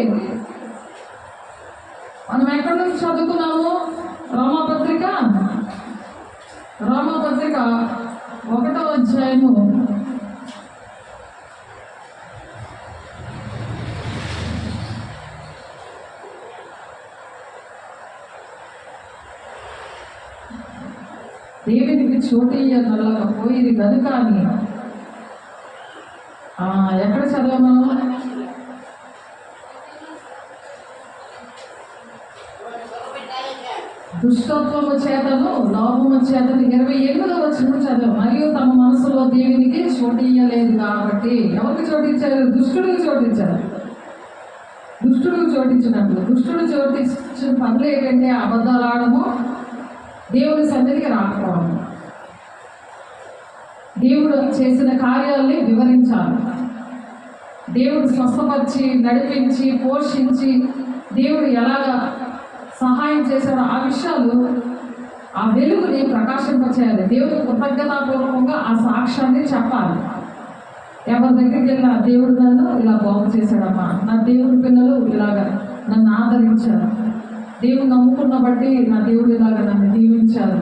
మనం ఎక్కడి నుంచి చదువుకున్నాము? రోమాపత్రిక 1వ అధ్యాయము దేవునికి చోటయ్య నల్లకపోయి కనుక అని ఎక్కడ చదవమా? దుష్టత్వము చేతను లోపము చేతను 28వ వచనం చదవం. మరియు తమ మనసులో దేవునికి చోటియ్యలేదు కాబట్టి. ఎవరికి చోటించారు? దుష్టుడికి చోటించారు. దుష్టుడికి చోటించినట్లు దుష్టుడు చోటించిన పనులు ఏంటంటే అబద్ధాలు ఆడము, దేవుని సన్నిధికి రాకపోవడం, దేవుడు చేసిన కార్యాలని వివరించాలి, దేవుడు స్వస్థపరిచి నడిపించి పోషించి దేవుడు ఎలాగా సహాయం చేశాడో ఆ విషయాలు, ఆ వెలుగుని ప్రకాశింపచేయాలి. దేవుడు కృతజ్ఞతాపూర్వకంగా ఆ సాక్ష్యాన్ని చెప్పాలి. ఎవరి దగ్గరికి వెళ్ళినా దేవుడు నన్ను ఇలా బాగు చేశాడమ్మా, నా దేవుడి పిల్లలు ఇలాగా నన్ను ఆదరించారు, దేవుడు నమ్ముకున్న బట్టి నా దేవుడు ఇలాగా నన్ను దీవించారు.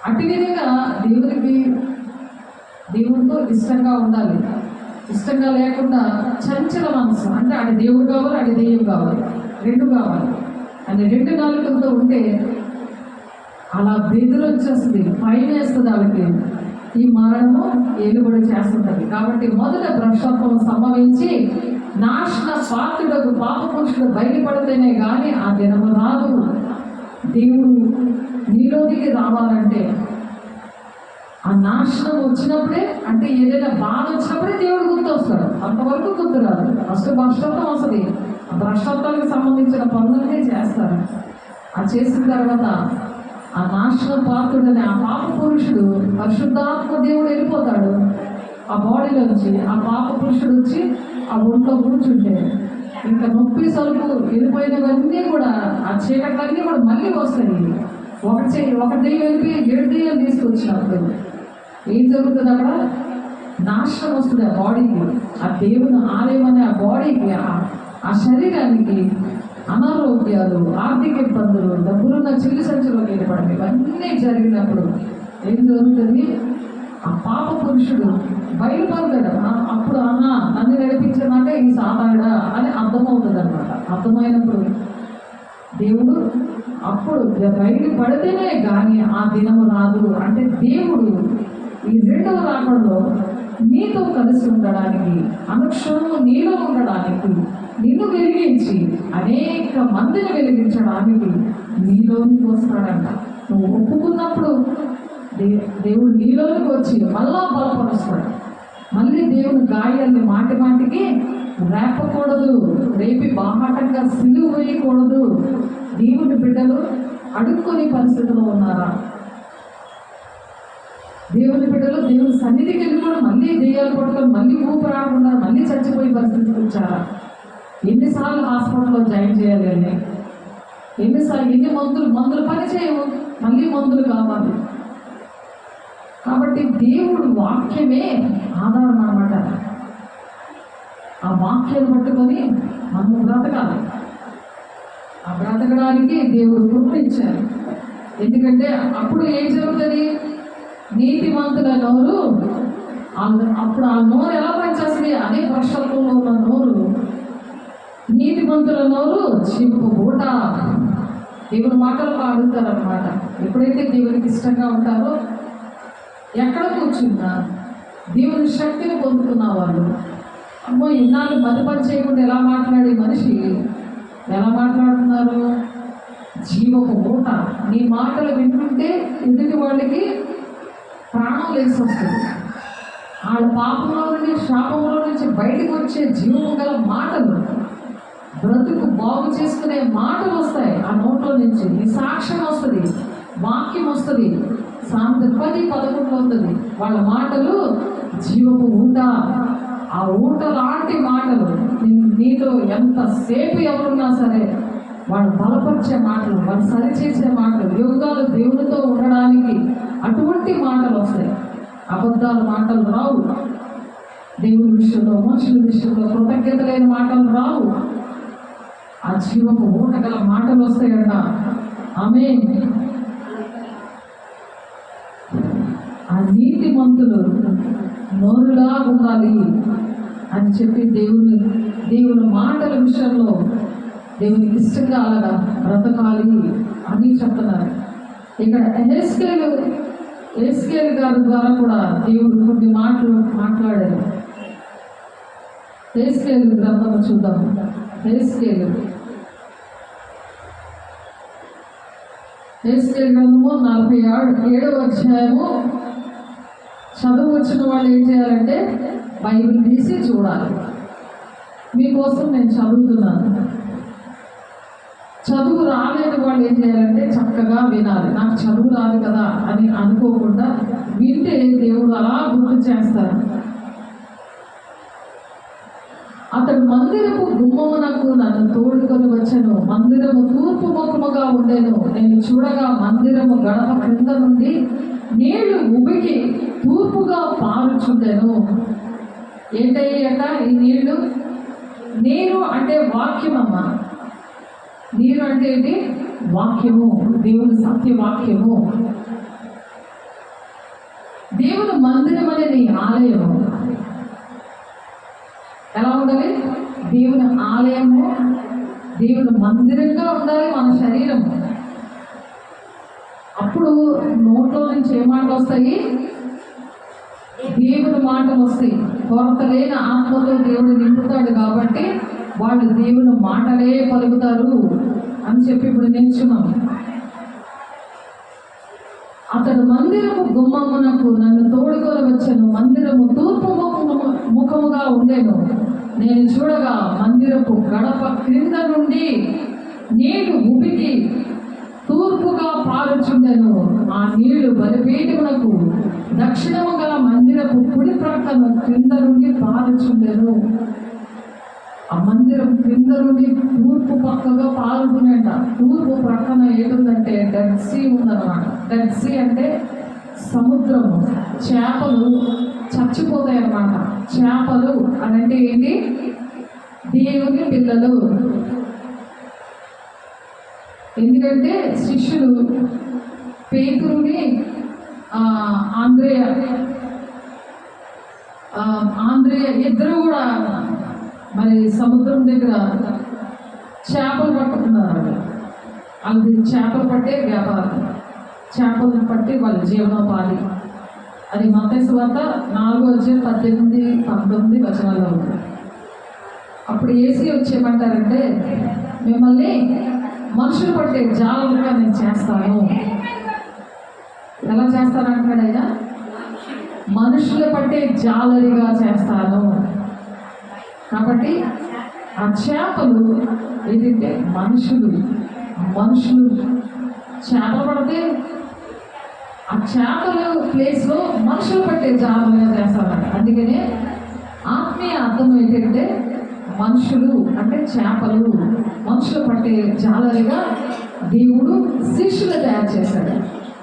అటు విధంగా దేవుడితో ఇష్టంగా ఉండాలి. ఇష్టంగా లేకుండా చంచల మనసు, అంటే అది దేవుడు కావాలి, అది దెయ్యం కావాలి, రెండు కావాలి. అది 2 నాలుగులతో ఉంటే అలా బెదిరొచ్చేస్తుంది, పైన వేస్తుంది. వాళ్ళకి ఈ మరణము ఏలుబడి చేస్తుంటుంది. కాబట్టి మొదట భ్రష్టత్వం సంభవించి నాశన పాత్రుడకు పాప పురుషుడు బయటపడితేనే కానీ ఆ దినము రాదు. దేవుడు నీలోనికి రావాలంటే ఆ నాశనం వచ్చినప్పుడే, అంటే ఏదైనా బాధ వచ్చినప్పుడే దేవుడు గుర్తు వస్తాడు. అంతవరకు గుర్తు రాదు. ఫస్ట్ భ్రష్టత్వం వస్తుంది. ఆ భ్రష్టత్వానికి సంబంధించిన పనులనే చేస్తారు. ఆ చేసిన తర్వాత ఆ నాశన పాత్రుడని ఆ పాప పురుషుడు, పరిశుద్ధాత్మ దేవుడు వెళ్ళిపోతాడు ఆ బాడీలోంచి. ఆ పాప పురుషుడు వచ్చి ఆ ఒంట్లో కూర్చుంటే ఇంకా నొప్పి సలుపు వెళ్ళిపోయినవన్నీ కూడా, ఆ చీకట్లన్నీ కూడా మళ్ళీ వస్తాయి. ఒక దెయ్యం వెళ్ళి 7 దెయ్యాలు తీసుకొచ్చినప్పుడు ఏం జరుగుతుంది? అక్కడ నాశనం వస్తుంది ఆ బాడీకి. ఆ దేవుని ఆలయం అనే ఆ బాడీకి, ఆ శరీరానికి అనారోగ్యాలు, ఆర్థిక ఇబ్బందులు, డబ్బులున్న చిల్లి సంచులు ఏర్పడడం, ఇవన్నీ జరిగినప్పుడు ఏం జరుగుతుంది? ఆ పాప పురుషుడు బయలుపడతాడు. అప్పుడు నన్ను నడిపించమంటే ఈ సాతానుడా అని అర్థమవుతుంది అనమాట. అర్థమైనప్పుడు దేవుడు అప్పుడు బయలుపడితేనే కానీ ఆ దినము రాదు. అంటే దేవుడు ఈ 2వ రాకడలో నీతో కలిసి ఉండడానికి, అనుక్షణము నీలో ఉండడానికి, నిన్ను వెలిగించి అనేక మందిని వెలిగించడానికి నీలోనికి వస్తాడంట. నువ్వు ఒప్పుకున్నప్పుడు దేవుడు నీలోనికి వచ్చి మళ్ళా బలపరుస్తాడు. మళ్ళీ దేవుని గాయాల్ని మాటి మాటికి రేపకూడదు, రేపి బాహాటంగా సిలువ వేయకూడదు. దేవుని బిడ్డలు అడుక్కొని పరిస్థితిలో ఉన్నారా? దేవుని బిడ్డలు దేవుని సన్నిధికి వెళ్ళి కూడా మళ్ళీ దెయ్యాలు పట్టుకొని మళ్ళీ ఊపిరాడకుండా మళ్ళీ చచ్చిపోయే పరిస్థితికి వచ్చారా? ఎన్నిసార్లు హాస్పిటల్లో జాయిన్ చేయాలి అని, ఎన్ని మందులు పని చేయవు, మళ్ళీ మందులు కావాలి. కాబట్టి దేవుడు వాక్యమే ఆధారం అన్నమాట. ఆ వాక్యాన్ని పట్టుకొని మనం బ్రతకాలి. ఆ బ్రతకడానికి దేవుడు కృప ఇచ్చారు. ఎందుకంటే అప్పుడు ఏం జరుగుతుంది? నీతిమంతుల నోరు, అప్పుడు ఆ నోరు ఎలా పనిచేస్తుంది? అదే వర్షత్వంలో ఉన్న నోరు, నీతిమంతుల నోరు చిలుపు బూట. దేవుని మాటలు అడుగుతారనమాట. ఎప్పుడైతే దేవునికి ఇష్టంగా ఉంటారో, ఎక్కడ కూర్చున్నా దేవుని శక్తిని పొందుతున్న వాళ్ళు, అమ్మో ఇన్నాళ్ళు మదుపని చేయకుండా ఎలా మాట్లాడే మనిషి ఎలా మాట్లాడుతున్నారు? జీవపు ఊట. నీ మాటలు వింటుంటే ఎదుటి వాళ్ళకి ప్రాణం లేచి వస్తుంది. వాళ్ళ పాపంలో నుండి, శాపంలో నుంచి బయటకు వచ్చే జీవము గల మాటలు, బ్రతుకు బాగు చేసుకునే మాటలు వస్తాయి ఆ నోట్లో నుంచి. నీ సాక్ష్యం వస్తుంది, వాక్యం వస్తుంది. సాయంత్రం 10-11 అవుతుంది. వాళ్ళ మాటలు జీవపు ఊట. ఆ ఊట లాంటి మాటలు నీతో ఎంతసేపు ఎవరున్నా సరే వాళ్ళు బలపరిచే మాటలు, వాళ్ళు సరిచేసే మాటలు, యోగాలు దేవునితో ఉండడానికి అటువంటి మాటలు వస్తాయి. అబద్ధాల మాటలు రావు. దేవుని విషయంలో, మనుషుల విషయంలో కృతజ్ఞత లేని మాటలు రావు. ఆ జీవపు ఊట గల మాటలు వస్తాయంట. ఆమేన్. ఆ నీతిమంతులు నోరులా ఉండాలి అని చెప్పి దేవుని మాటల విషయంలో దేవునికి ఇష్టంగా అలాగా బ్రతకాలి అని చెప్తున్నారు. ఇక్కడ ఎహెజ్కేలు గారి ద్వారా కూడా దేవుడు కొన్ని మాటలు మాట్లాడారు. ఎహెజ్కేలు గ్రంథము చూద్దాం. ఎహెజ్కేలు గ్రంథము 47వ అధ్యాయము. చదువు వచ్చిన వాళ్ళు ఏం చేయాలంటే బైబిల్ తీసి చూడాలి. మీకోసం నేను చదువుతున్నాను. చదువు రాలేని వాళ్ళు ఏం చేయాలంటే చక్కగా వినాలి. నాకు చదువు రాదు కదా అని అనుకోకుండా వింటే దేవుడు అలా గుర్తు చేస్తారు. అతడు మందిరపు గుమ్మమునకు నన్ను తోడుకొని వచ్చెను. మందిరము తూర్పు ముఖముగా ఉండెను. నేను చూడగా మందిరము గడప క్రింద నుండి నీళ్లు ఉబికి తూర్పుగా పారుచుండెను. ఏంటయ్యట ఈ నీళ్లు? నీరు అంటే వాక్యమమ్మ. నీరు అంటే ఏంటి? వాక్యము, దేవుని సత్యవాక్యము. దేవుని మందిరం అనేది ఆలయము. ఎలా ఉండాలి? దేవుని ఆలయము, దేవుని మందిరంగా ఉండాలి మన శరీరము. అప్పుడు నోట్లో నుంచి ఏ మాటలు వస్తాయి? దేవుని మాటలు వస్తాయి. కొరత లేని ఆత్మతో దేవుడు నింపుతాడు కాబట్టి వాళ్ళు దేవుని మాటలే పలుకుతారు అని చెప్పి ఇప్పుడు నేర్చున్నాం. అతడు మందిరము గుమ్మమునకు నన్ను తోడుకొని వచ్చాను. మందిరము తూర్పు ముఖముగా ఉండేను. నేను చూడగా మందిరపు గడప క్రింద నుండి నీళ్లు ఉబికి తూర్పుగా పారుచుండెను. ఆ నీళ్లు బలిపీఠమునకు దక్షిణము గల మందిరపు కుడి ప్రక్కన క్రింద నుండి పారుచుండెను. ఆ మందిరం క్రింద నుండి తూర్పు పక్కగా పారుకునేట. తూర్పు ప్రక్కన ఏముందంటే డెడ్ సీ ఉందన్నమాట. డెడ్ సీ అంటే సముద్రము. చేపలు చచ్చిపోతాయి అన్నమాట. చేపలు అని అంటే ఏంటి? దేవుని పిల్లలు. ఎందుకంటే శిష్యులు పేతురుని ఆంద్రేయ ఇద్దరు కూడా మరి సముద్రం దగ్గర చేపలు పట్టుకున్నారు. వాళ్ళది చేపలు పట్టే వ్యాపారం, చేపలను పట్టి వాళ్ళ జీవనోపాధి. అది మత్తయి సువార్త 4:18-19 వచనాల్లో ఉంది. అప్పుడు యేసు వచ్చేయమంటారంటే, మిమ్మల్ని మనుషులు పట్టే జాలలుగా నేను చేస్తాను. ఎలా చేస్తానంటాడు ఆయన? మనుషులు పట్టే జాలరిగా చేస్తాను. కాబట్టి ఆ చేపలు ఏంటంటే మనుషులు చేపలు పడితే ఆ చేపల ప్లేస్లో మనుషులు పట్టే జాలరిగా చేస్తాను. అందుకనే ఆత్మీయ అర్థం ఏంటంటే మనుషులు అంటే చేపలు, మనుషులు పట్టే జాలరిగా దేవుడు శిష్యులు తయారు చేశాడు.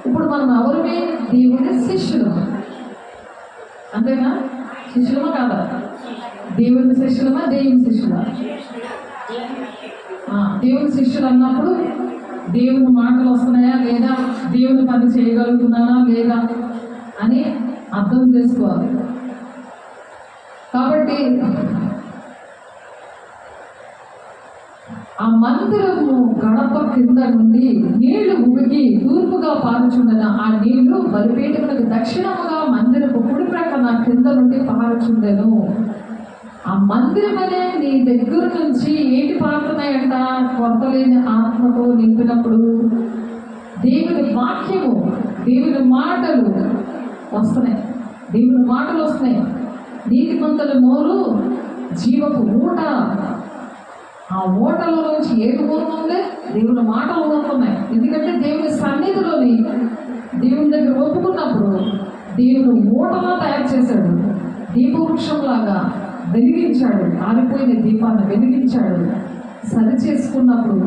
ఇప్పుడు మనం ఎవరిమే? దేవుడి శిష్యులు. అంతేనా? శిష్యులమా కాదా? దేవుని శిష్యులమా, దేవుని శిష్యులా? దేవుని శిష్యులు అన్నప్పుడు దేవుని మాటలు వస్తున్నాయా లేదా, దేవుని పని చేయగలుగుతున్నానా లేదా అని అర్థం చేసుకోవాలి. కాబట్టి ఆ మందిరము గడప కింద నుండి నీళ్లు ఉబికి తూర్పుగా పారుచుండన ఆ నీళ్లు బలిపీఠములకు దక్షిణముగా మందిరపు కుడి ప్రక్కన కింద నుండి పారుచుండెను. ఆ మందిరం అనే నీ దగ్గర నుంచి ఏంటి పారుతున్నాయంట? కొరతలేని ఆత్మతో నింపినప్పుడు దేవుని వాక్యము, దేవుని మాటలు వస్తున్నాయి. దేవుని మాటలు వస్తున్నాయి. నీతిమంతుల నోరు జీవపు ఊట. ఆ ఓటలో నుంచి ఏది ఊరుతుంది? దేవుని మాటలు ఊరుతున్నాయి. ఎందుకంటే దేవుని సన్నిధిలోని దేవుని దగ్గర ఒప్పుకున్నప్పుడు దేవుడు ఓటలా తయారు చేశాడు. దీపవృక్షంలాగా వెలిగించాడు. ఆరిపోయిన దీపాన్ని వెలిగించాడు. సరి చేసుకున్నప్పుడు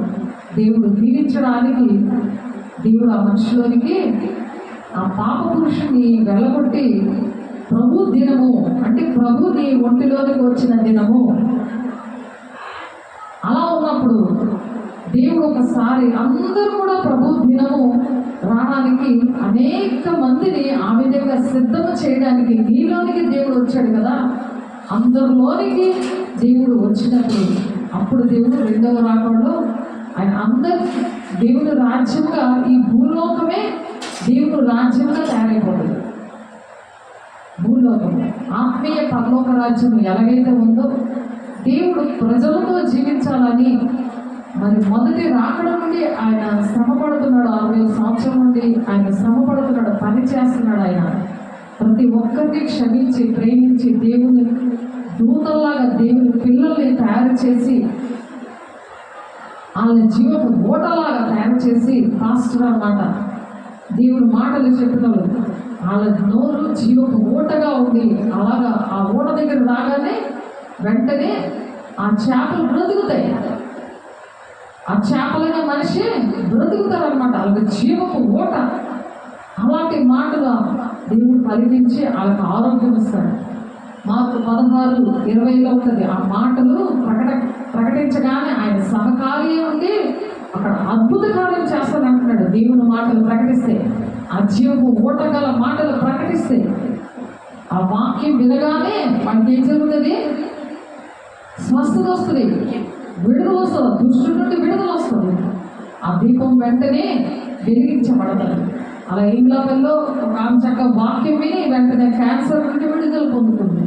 దేవుడు దీవించడానికి దేవుడు ఆ మనిషిలోనికి ఆ పాప పురుషుని వెళ్ళగొట్టి ప్రభు దినము అంటే ప్రభు నీ ఒంటిలోనికి వచ్చిన దినము. అలా ఉన్నప్పుడు దేవుడు ఒకసారి అందరూ కూడా ప్రభు దినము రావడానికి అనేక మందిని ఆ విధంగా సిద్ధము చేయడానికి నీలోనికి దేవుడు వచ్చాడు కదా. అందరిలోనికి దేవుడు వచ్చినప్పుడు అప్పుడు దేవుడు రెండవ రాకడలో ఆయన అందరు దేవుడు రాజ్యంగా ఈ భూలోకమే దేవుడు రాజ్యంగా తయారైపోతుంది. భూలోకం ఆత్మీయ పరలోక రాజ్యం ఎలాగైతే ఉందో దేవుడు ప్రజలతో జీవించాలని మరి మొదటి రాకడ నుండి ఆయన శ్రమ పడుతున్నాడు. 60 సంవత్సరం నుండి ఆయన శ్రమ పడుతున్నాడు, పని చేస్తున్నాడు. ఆయన ప్రతి ఒక్కరిని క్షమించి ప్రేమించి దేవుని దూతల్లాగా దేవుని పిల్లల్ని తయారు చేసి వాళ్ళ జీవపు ఓటలాగా తయారు చేసి పాస్టర్ అన్నమాట. దేవుడు మాటలు చెప్పినలు వాళ్ళ నోరు జీవపు ఓటగా ఉంది. అలాగా ఆ ఓట దగ్గర రాగానే వెంటనే ఆ చేపలు బ్రతుకుతాయి. ఆ చేపలైన మనిషి బ్రతుకుతారనమాట. అలాగే జీవపు ఓట. అలాంటి మాటలు దేవుడు పలికించి వాళ్ళకి ఆరోగ్యం ఇస్తాడు. మార్కు 16:20 ఉంటుంది. ఆ మాటలు ప్రకటించగానే ఆయన సహకారి ఉండి అక్కడ అద్భుత కార్యం చేస్తానంటున్నాడు. దేవుని మాటలు ప్రకటిస్తే, ఆ జీవపు ఓట గల మాటలు ప్రకటిస్తే, ఆ వాక్యం వినగానే మనకి ఏం జరుగుతుంది? స్వస్థత వస్తుంది, విడుదల వస్తుంది, దుష్టు నుండి విడుదల వస్తుంది. ఆ దీపం వెంటనే వెలిగించబడతాడు. అలా ఇంగ్లాండ్లో ఒక ఆమె చక్కగా వాక్యం విని వెంటనే క్యాన్సర్ నుండి విడుదల పొందుతుంది.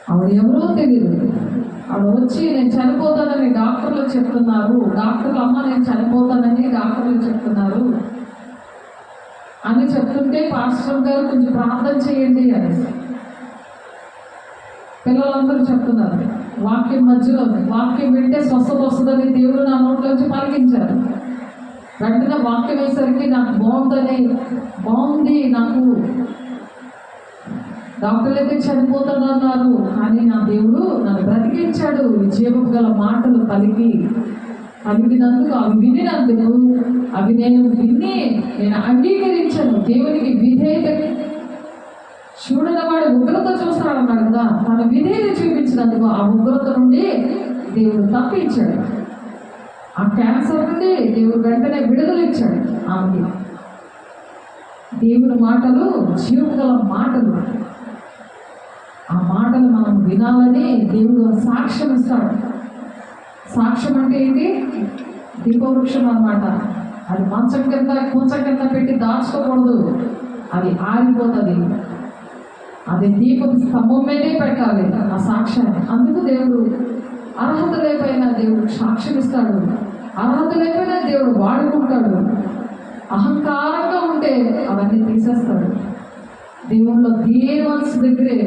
ఆవిడ ఎవరో తెలియదు. ఆవిడ వచ్చి నేను చనిపోతానని డాక్టర్లు చెప్తున్నారు. డాక్టర్లు అమ్మ నేను చనిపోతానని డాక్టర్లు చెప్తున్నారు అని చెప్తుంటే పాస్టర్ గారు కొంచెం ప్రార్థన చేయండి అనేసి పిల్లలందరూ చెప్తున్నారు. వాక్యం మధ్యలో వాక్యం వింటే స్వస్థత వస్తుందని దేవుడు నా నోట్లోంచి పలికించారు. వెంటనే వాక్యం వేసరికి నాకు బాగుంది, నాకు డాక్టర్లు అయితే చనిపోతానన్నారు, కానీ నా దేవుడు నన్ను బ్రతికించాడు. జీవపు గల మాటలు పలికినందుకు అవి వినినందుకు అవి నేను అంగీకరించాను. దేవునికి విధేయత చూడని వాడు ఉగ్రత చూస్తున్నాడు అన్నాడు కదా. తన విధేయత చూపించినందుకు ఆ ఉగ్రత నుండి దేవుడు తప్పించాడు. ఆ క్యాన్సర్ నుండి దేవుడు వెంటనే విడుదల ఇచ్చాడు ఆమెకి. దేవుని మాటలు జీవగల మాటలు. ఆ మాటలు మనం వినాలని దేవుడు సాక్ష్యం ఇస్తాడు. సాక్ష్యం అంటే ఏంటి? దీపవృక్షం అన్నమాట. అది మంచం కింద పెట్టి దాచుకోకూడదు. అది ఆరిపోతుంది. అది దీపం స్తంభం మీదే పెట్టాలి ఆ సాక్ష్యాన్ని. అందుకు దేవుడు అర్హత లేకపోయినా దేవుడు సాక్ష్యం ఇస్తాడు, అర్హత లేకపోయినా దేవుడు వాడుకుంటాడు. అహంకారంగా ఉంటే అవన్నీ తీసేస్తాడు. దేవుళ్ళో దీని మనసు దగ్గరే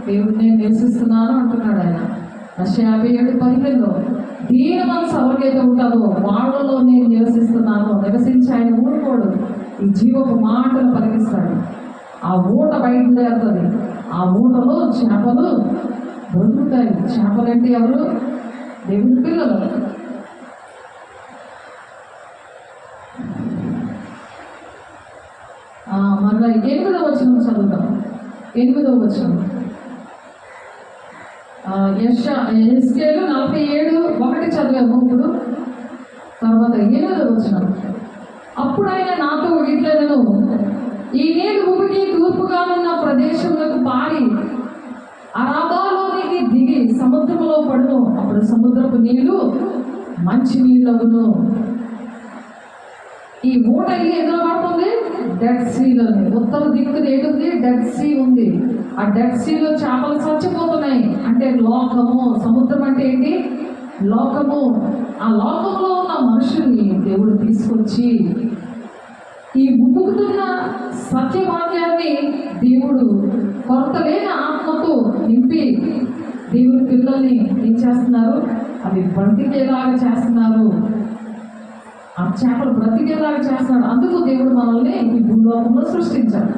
దేవుడు నేను నివసిస్తున్నాను అంటున్నాడు ఆయన. 57:15 దీని మనసు ఎవరికైతే ఉంటుందో వాళ్ళలో నేను నివసిస్తున్నాను. నివసించి ఆయన ఊరుకోడు, ఈ జీవపు మాటలు పలికిస్తాడు. ఆ ఊట బయలుదేరుతుంది. ఆ ఊటలో చేపలు బ్రతుకుతాయి. చేపలంటే ఎవరు? దేవుని పిల్లలు. మరలా 8వ వచనం చదువుతాం. 8వ వచనం యెహెజ్కేలు 47:1 చదివాము ఇప్పుడు. తర్వాత 8వ వచనం, అప్పుడు ఆయన నాతో ఇట్లనెను, ఈ నీళ్లు ఉబికి తూర్పుగా ఉన్న ప్రదేశములకు పారి అరాబాలోనికి దిగి సముద్రంలో పడును. అప్పుడు సముద్రపు నీళ్లు మంచి నీళ్ళవును. ఈ ఊట ఎదురు పడుతుంది డెడ్ సీలోని. ఉత్తర దిక్కున ఏటుంది? డెడ్ సీ ఉంది. ఆ డెడ్ సీలో చేపలు చచ్చిపోతున్నాయి. అంటే లోకము. సముద్రం అంటే ఏంటి? లోకము. ఆ లోకంలో ఉన్న మనుషుల్ని దేవుడు తీసుకొచ్చి ఈ ఉబ్బుకుతున్న సత్యవాక్యాన్ని దేవుడు కొరత లేని ఆత్మతో నింపి దేవుడి పిల్లల్ని ఏం చేస్తున్నారు? అవి బ్రతికేలాగా చేస్తున్నారు. ఆ చేపలు బ్రతికేలాగా చేస్తున్నాడు. అందుకు దేవుడు మనల్ని ఈ భూలోకంలో సృష్టించాడు.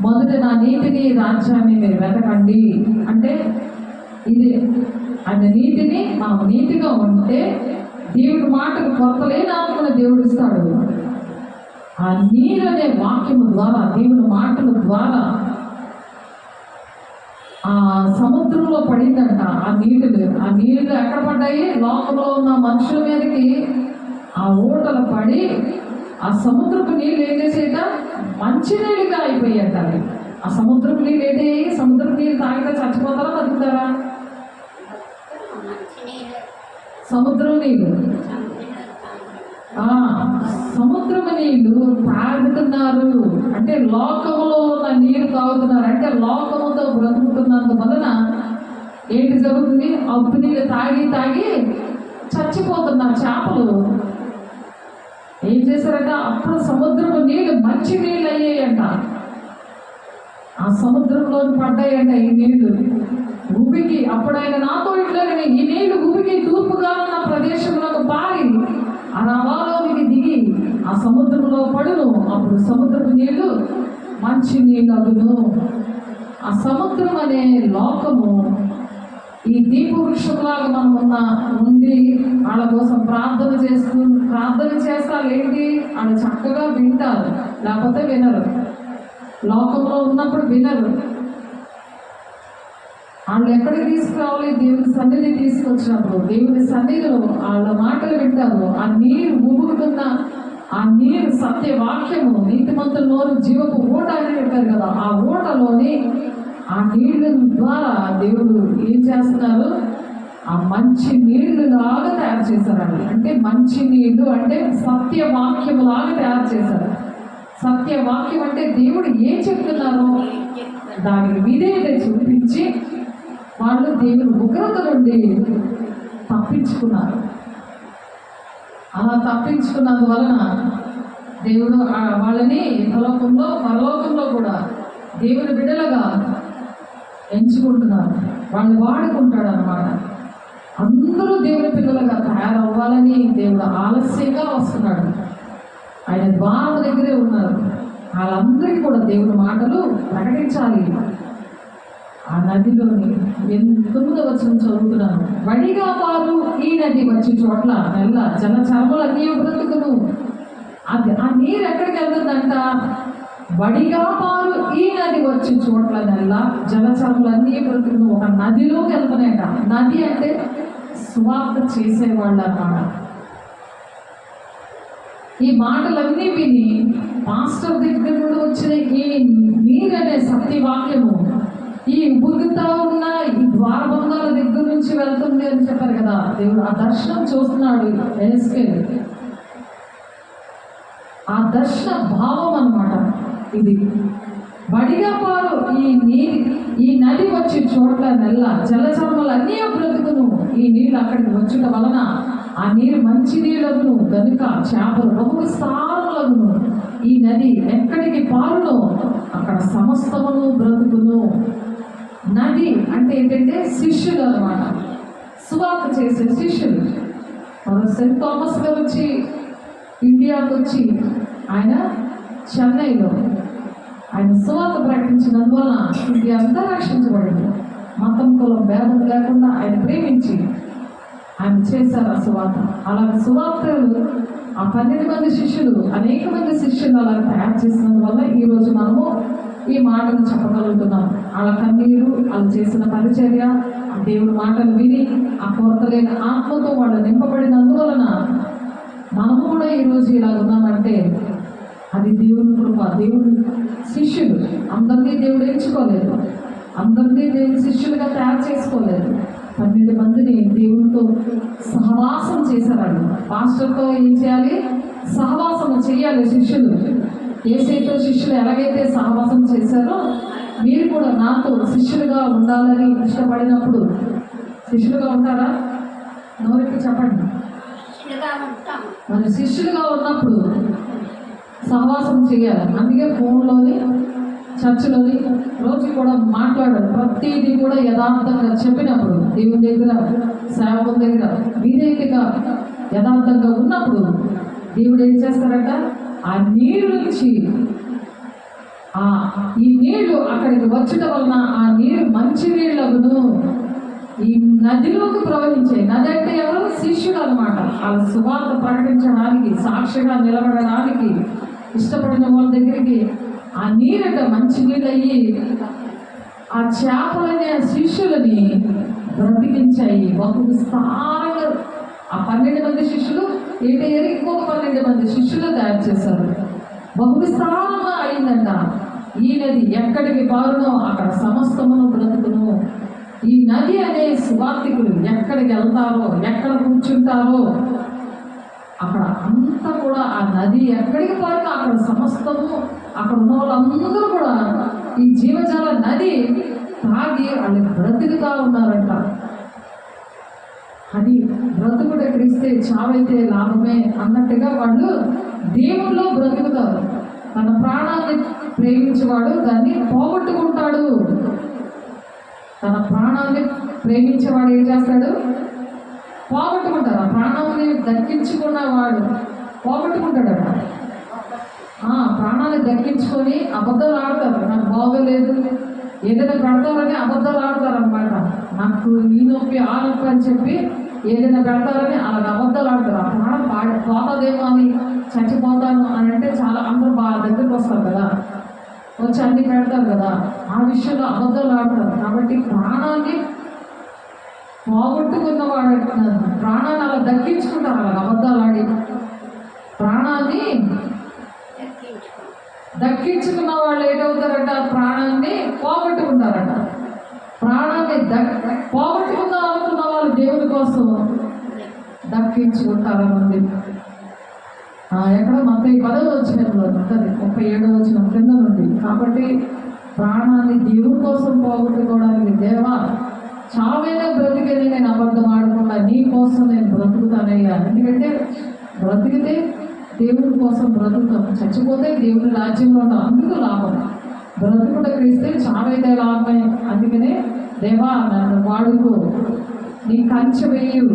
మొదట నా నీతిని రాజ్యాన్ని మీరు వెతకండి అంటే ఇది. ఆయన నీతిని మనం నీతిగా ఉంటే దేవుడి మాటకు కొరత లేని ఆత్మను దేవుడు ఇస్తాడు. ఆ నీరు అనే వాక్యము ద్వారా, దేవుని మాటల ద్వారా ఆ సముద్రంలో పడిందంట ఆ నీళ్ళు. ఆ నీళ్ళు ఎక్కడ పడ్డాయి? లోకంలో ఉన్న మనుషుల మీదకి ఆ ఊటలు పడి ఆ సముద్రపు నీళ్ళు ఏం చేసేట? మంచి నీళ్ళుగా అయిపోయాట. ఆ సముద్రపు నీళ్ళు ఏంటి? సముద్రపు నీళ్ళు తాగితే చచ్చిపోతారా బతుకుతారా? సముద్రం నీళ్ళు, సముద్రపు నీళ్లు తాగుతున్నారు అంటే లోకములో ఉన్న నీరు తాగుతున్నారు. అంటే లోకముతో బ్రతుకుతున్నందు వలన ఏంటి జరుగుతుంది? అప్పు నీళ్ళు తాగి తాగి చచ్చిపోతున్నారు చేపలు. ఏం చేశారంట? అప్పుడు సముద్రపు నీళ్ళు మంచి నీళ్ళు అయ్యాయంట. ఆ సముద్రంలో పడ్డాయంట ఈ నీళ్లు ఉబికి. అప్పుడు ఆయన నాతో ఇట్లనే, ఈ నీళ్లు ఉబికి తూర్పుగా ఉన్న ప్రదేశంలో పారి అరాబాలోనికి దిగి ఆ సముద్రంలో పడును. అప్పుడు సముద్రపు నీళ్లు మంచి నీళ్ళు అగును. ఆ సముద్రం అనే లోకము ఈ దీపవృక్షంలాగా మనం ఉండి వాళ్ళ కోసం ప్రార్థన చేస్తారు. ఏంటి? వాళ్ళు చక్కగా వింటారు, లేకపోతే వినరు. లోకంలో ఉన్నప్పుడు వినరు. వాళ్ళు ఎక్కడికి తీసుకురావాలి? దేవుని సన్నిధి తీసుకొచ్చినప్పుడు దేవుని సన్నిధిలో వాళ్ళ మాటలు వింటారు. ఆ నీరు ఉబుకుతున్న ఆ నీరు సత్యవాక్యము, నీతిమంతుల నోరు జీవపు ఊట అని చెప్పారు కదా. ఆ ఊటలోని ఆ నీళ్ళ ద్వారా దేవుడు ఏం చేస్తున్నారు? ఆ మంచి నీళ్లులాగా తయారు చేశారు. అంటే మంచి నీళ్లు అంటే సత్యవాక్యములాగా తయారు చేశారు. సత్యవాక్యం అంటే దేవుడు ఏం చెప్తున్నారో దానికి విధేయత చూపించి వాళ్ళు దేవుని ఉగ్రత నుండి తప్పించుకున్నారు. అలా తప్పించుకున్నందువలన దేవుడు వాళ్ళని పరలోకంలో కూడా దేవుని బిడ్డలుగా ఎంచుకుంటున్నారు. వాళ్ళు వాడుకుంటాడు అన్నమాట. అందరూ దేవుని పిల్లలుగా తయారవ్వాలని దేవుడు ఆలస్యంగా వస్తున్నాడు. ఆయన ద్వారం దగ్గరే ఉన్నారు. వాళ్ళందరికీ కూడా దేవుని మాటలు ప్రకటించాలి. ఆ నదిలోని 9వ వచనం చదువుతున్నాను. వడిగా పారు ఈ నది వచ్చే చోట్ల నెల జలచరములు అన్నీ బ్రతుకును. అది ఆ నీరు ఎక్కడికి వెళ్తుందంట? వడిగా పారు ఈ నది వచ్చే చోట్ల నెల జలచరములు అన్నీ బ్రతుకును. ఒక నదిలోకి వెళ్తున్నాయట. నది అంటే సువార్త చేసేవాళ్ళు అన్నమాట. ఈ మాటలన్నీ విని పాస్టర్ దగ్గర నుండి వచ్చిన ఈ నీరనే సత్యవాక్యము ఈ ఉబుకుతా ఉన్న ఈ ద్వారబంధాల దగ్గర నుంచి వెళ్తుంది అని చెప్పారు కదా. దేవుడు ఆ దర్శనం చూస్తున్నాడు యెహెజ్కేలు. ఆ ఆ దర్శన భావం అన్నమాట ఇది. బడిగా పారు ఈ నది వచ్చి చోట్ల నెల్ల జలచర్మలు అన్నీ బ్రతుకును. ఈ నీళ్ళు అక్కడికి వచ్చుట వలన ఆ నీరు మంచి నీళ్ళను గనుక చేపలు బహు విస్తారములను. ఈ నది ఎక్కడికి పారునో అక్కడ సమస్తమును బ్రతుకును. నది అంటే ఏంటంటే శిష్యులు అన్నమాట, సువార్త చేసే శిష్యులు. మన సెయింట్ థామస్ గారు వచ్చి ఇండియాకు వచ్చి ఆయన చెన్నైలో ఆయన సువార్త ప్రకటించినందువలన ఇండియా అంతా రక్షించబడింది. మతం కులం భేదం లేకుండా ఆయన ప్రేమించి ఆయన చేశారు ఆ సువార్త. అలాగే సువార్తలు ఆ 12 మంది శిష్యులు అనేక మంది శిష్యులు అలా తయారు చేసినందువల్ల ఈరోజు మనము ఈ మాటలు చెప్పగలుగుతున్నాం. వాళ్ళ కన్నీరు, వాళ్ళు చేసిన పరిచర్య, దేవుడి మాటలు విని ఆ కొరత లేని ఆత్మతో వాళ్ళు నింపబడినందువలన మనము కూడా ఈరోజు ఇలా ఉన్నామంటే అది దేవుని కృప. దేవుడు శిష్యులు అందరినీ దేవుడు ఎంచుకోలేదు, అందరినీ దేవుని శిష్యులుగా తయారు చేసుకోలేదు. 12 మందిని దేవునితో సహవాసం చేశారు. పాస్టర్తో ఏం చేయాలి? సహవాసం చేయాలి శిష్యులు. యేసయ్యతో శిష్యులు ఎలాగైతే సహవాసం చేశారో మీరు కూడా నాతో శిష్యులుగా ఉండాలని ఇష్టపడినప్పుడు శిష్యులుగా ఉంటారా? నోరెత్తి చెప్పండి. మరి శిష్యులుగా ఉన్నప్పుడు సహవాసం చేయాలి. అందుకే ఫోన్లోని చర్చిలోని రోజు కూడా మాట్లాడాలి. ప్రతిదీ కూడా యథార్థంగా చెప్పినప్పుడు దేవుని దగ్గర, సేవకుల దగ్గర విధేయతగా యథార్థంగా ఉన్నప్పుడు దేవుడు ఏం చేస్తారంట? ఆ నీరు నుంచి ఈ నీళ్లు అక్కడికి వచ్చడం వలన ఆ నీరు మంచి నీళ్ళను ఈ నదిలోకి ప్రవహించే. నది అంటే ఎవరు? శిష్యుడు అనమాట. వాళ్ళ సువార్త ప్రకటించడానికి, సాక్షిగా నిలబడడానికి ఇష్టపడిన వాళ్ళ దగ్గరికి ఆ నీరట మంచి నీళ్ళు అయ్యి ఆ చేపలనే శిష్యులని బ్రతికించాయి. బహు విస్తారంగా ఆ 12 మంది శిష్యులు ఏంటయ్యారు? ఇంకొక 12 మంది శిష్యులు తయారు చేశారు. బహు విస్తారంగా అయిందంట. ఈ నది ఎక్కడికి పారునో అక్కడ సమస్తమును బ్రతుకును. ఈ నది అనే సువార్తికులు ఎక్కడికి వెళ్తారో, ఎక్కడ కూర్చుంటారో అక్కడ అంతా కూడా ఆ నది ఎక్కడికి పారునో అక్కడ సమస్తము, అక్కడ ఉన్న వాళ్ళందరూ కూడా ఈ జీవజాల నది తాగి వాళ్ళు బ్రతుకుతా ఉన్నారంట. అది బ్రతుకుట క్రీస్తే, చావైతే లాభమే అన్నట్టుగా వాళ్ళు దేవుల్లో బ్రతుకుతారు. తన ప్రాణాన్ని ప్రేమించేవాడు దాన్ని పోగొట్టుకుంటాడు. తన ప్రాణాన్ని ప్రేమించేవాడు ఏం చేస్తాడు? పోగొట్టుకుంటాడు. ఆ ప్రాణాన్ని దక్కించుకున్నవాడు పోగొట్టుకుంటాడట. ప్రాణాన్ని దక్కించుకొని అబద్ధాలు ఆడతారు. నాకు బాగోలేదు ఏదైనా పెడతారని అబద్ధాలు ఆడతారు అనమాట. నాకు ఈ నొప్పి ఆ నొప్పి అని చెప్పి ఏదైనా పెడతారని అలాగ అబద్ధాలు ఆడతారు. ఆ ప్రాణం పోతుందేమో అని, చచ్చిపోతాను అని అంటే చాలా అందరూ బాగా దగ్గరికి వస్తారు కదా, వచ్చి అన్ని పెడతారు కదా, ఆ విషయంలో అబద్ధాలు ఆడతారు. కాబట్టి ప్రాణాన్ని పోగొట్టుకున్నవాడు ప్రాణాన్ని అలా దక్కించుకుంటారు. అలా అబద్ధాలు ఆడి ప్రాణాన్ని దక్కించుకున్న వాళ్ళు ఏమవుతారంట? ప్రాణాన్ని పోగొట్టుకుంటారంట. ప్రాణాన్ని పోగొట్టుకుందాం అనుకున్న వాళ్ళు దేవుని కోసం దక్కించుకుంటారన్నది ఎక్కడ మత్తయి 10వ వచనంలో ఉంటుంది, 37వ వచనం కింద నుండి. కాబట్టి ప్రాణాన్ని దేవుని కోసం పోగొట్టుకోవడానికి, దేవా చావైనా బ్రతికేది నేను అబద్ధం ఆడకుండా నీ కోసం నేను బ్రతుకుతానయ్యా. ఎందుకంటే బ్రతికితే దేవుని కోసం బ్రతుకుతాం, చచ్చిపోతే దేవుని రాజ్యంలో ఉంటాం. అందుకు లాభం. బ్రతుకుట క్రీస్తే, చావైతే లాభమే. అందుకనే దేవా నన్ను వాడుకో, నీ కంచె వేయు,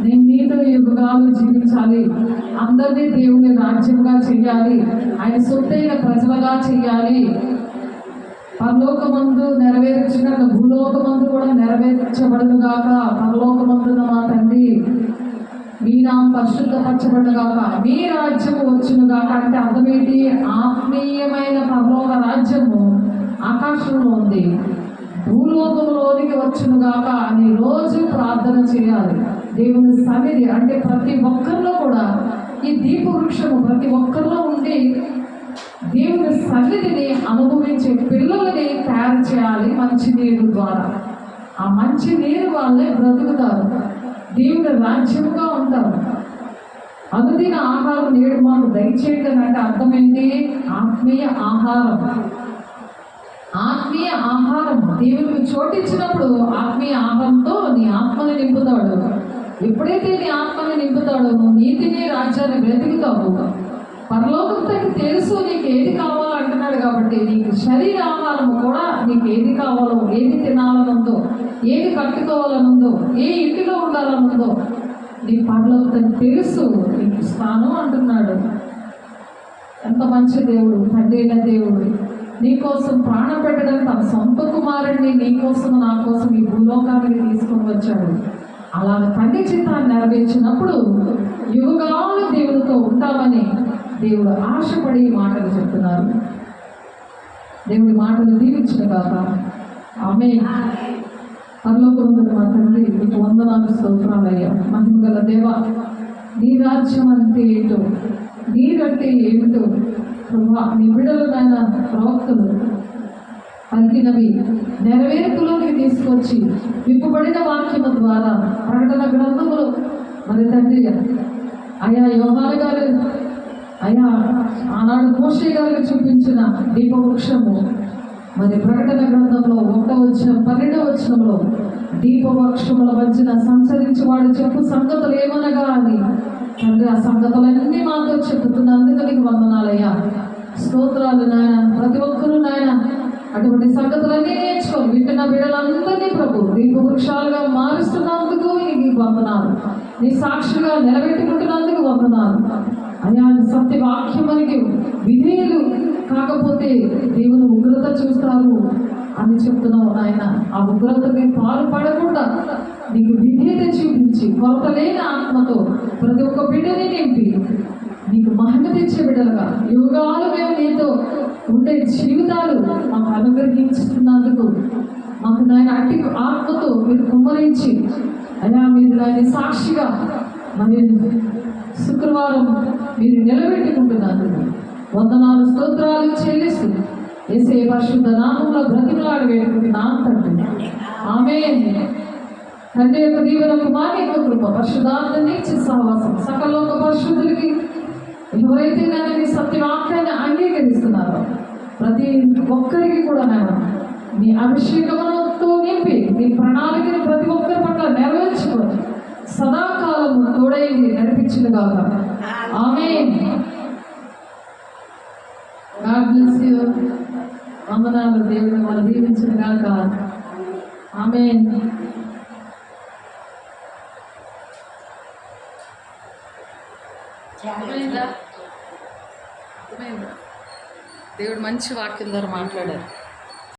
నేను నీతో యుగాలు జీవించాలి, అందరినీ దేవుని రాజ్యంగా చెయ్యాలి, ఆయన సొత్తైన ప్రజలుగా చెయ్యాలి. పరలోకమందు నెరవేర్చినట్లు భూలోకమందు కూడా నెరవేర్చబడును గాక. పరలోకమందున మా తండ్రి మీ నామం పరిశుద్ధపరచబడును గాక, మీ రాజ్యము వచ్చును గాక. అంటే అర్థమేంటి? ఆత్మీయమైన పరలోక రాజ్యము ఆకాశంలో ఉంది, భూలోకంలోనికి వచ్చును గాక అని రోజు ప్రార్థన చేయాలి. దేవుని సన్నిధి అంటే ప్రతి ఒక్కరిలో కూడా ఈ దీప వృక్షము ప్రతి ఒక్కరిలో ఉండి దేవుని సన్నిధిని అనుభవించే పిల్లలని తయారు చేయాలి మంచి నీరు ద్వారా. ఆ మంచి నీరు వాళ్ళే బ్రతుకుతారు, దేవుని రాజ్యముగా ఉంటారు. అనుదిన ఆహారం నేడు మాకు దయచేయండి అంటే అర్థం ఏంటి? ఆత్మీయ ఆహారం. ఆత్మీయ ఆహారం దేవునికి చోటిచ్చినప్పుడు ఆత్మీయ ఆహారంతో నీ ఆత్మని నింపుతాడు. ఎప్పుడైతే నీ ఆత్మని నింపుతాడో నువ్వు నీతిని రాజ్యాన్ని వెతుకుతావు. పరలోకం తనకి తెలుసు నీకు ఏది కావాలో అంటున్నాడు. కాబట్టి నీకు శరీర ఆహారం కూడా నీకు ఏది కావాలో, ఏది తినాలనుందో, ఏది కట్టుకోవాలనుందో, ఏ ఇంటిలో ఉండాలనుందో నీ పరలోకం తనకి తెలుసు, నీకు ఇస్తాను అంటున్నాడు. ఎంత మంచి దేవుడు, తండ్రి అయిన దేవుడు. నీకోసం ప్రాణం పెట్టడానికి తన సొంత కుమారుడిని నీకోసం నా కోసం ఈ భూలోకానికి తీసుకొని వచ్చాడు. అలాగ తండ్రి చిత్తాన్ని నెరవేర్చినప్పుడు యుగాలు దేవుడితో ఉంటామని దేవుడు ఆశపడి మాటలు చెప్తున్నారు. దేవుడి మాటలు దీవించిన కాక ఆమేన్. పరలోకమందున్న మా తండ్రి నీకు వందనాలు స్తోత్రాలయ్యా. మహిమగల దేవా, నీ రాజ్యం అంటే ఏంటో, నీరంటే ఏమిటో ప్రభా, నీ బిడ్డలు నాయన ప్రవక్తలు పలికినవి నెరవేర్పులోకి తీసుకొచ్చి విప్పుబడిన వాక్యము ద్వారా ప్రకటన గ్రంథములు మరి తండ్రి అయా యోహాను గారు, అయా ఆనాడు మోషే గారికి చూపించిన దీపవృక్షము మరి ప్రకటన గ్రంథంలో 1వ వచనం 12వ వచనంలో దీపవృక్షముల మధ్యన సంచరించి వాడు చెప్పు సంగతులు ఏమనగా అని తండ్రి ఆ సంగతులన్నీ మాతో చెప్తున్నందుకు నీకు వందనాలయ్యా. స్తోత్రాలు నాయన. ప్రతి ఒక్కరూ నాయన అటువంటి సంగతులన్నీ నేర్చుకొని వింటున్న బిడ్డలందరినీ ప్రభు దీపవృక్షాలుగా మారుస్తున్నందుకు నీకు వందనాలు. నీ సాక్షిగా నిలబెట్టుకుంటున్నందుకు వందనాలు అయ్యా. సత్యవాక్యం మనకి విధేయులు కాకపోతే దేవుని ఉగ్రత చూస్తారు అని చెప్తున్నావు నాయన. ఆ ఉగ్రతకి పాల్పడకుండా నీకు విధేయత చూపించి కొరత లేని ఆత్మతో ప్రతి ఒక్క బిడ్డని నింపి నీకు మహిమ తెచ్చే బిడ్డలుగా యుగాలు మేము నీతో ఉండే జీవితాలు మాకు అనుగ్రహించుతున్నందుకు మాకు నాయన అట్టి ఆత్మతో మీరు కుమ్మరించి అయ్యా మీరు నాయన సాక్షిగా మరి శుక్రవారం మీరు నిలబెట్టుకుంటున్నందుకు వందనాలు స్తోత్రాలు చెల్లిస్తూ యేసే పరిశుద్ధ నామంలో బ్రతిమలాడి వేడుకుంటున్నాను తండ్రి. ఆమేన్. తండ్రి యొక్క దీవెన, కుమారుని యొక్క కృప, పరిశుద్ధాత్మని ఇచ్చే సహవాసం సకలోక పరిశుద్ధులకి ఎవరైతే నేను నీ సత్యవాక్యాన్ని అంగీకరిస్తున్నారో ప్రతి ఒక్కరికి కూడా నేను నీ అభిషేకముతో నింపి నీ ప్రణాళికని ప్రతి ఒక్కరి పట్ల నెరవేర్చుకొని సదాకాలము తోడైంది నడిపించింది కాక. ఆమేన్. God bless you. వందనాలు. దేవుడు వాళ్ళు దీవించిన కాక. ఆమేన్. దేవుడు మంచి వాక్యం ద్వారా మాట్లాడారు.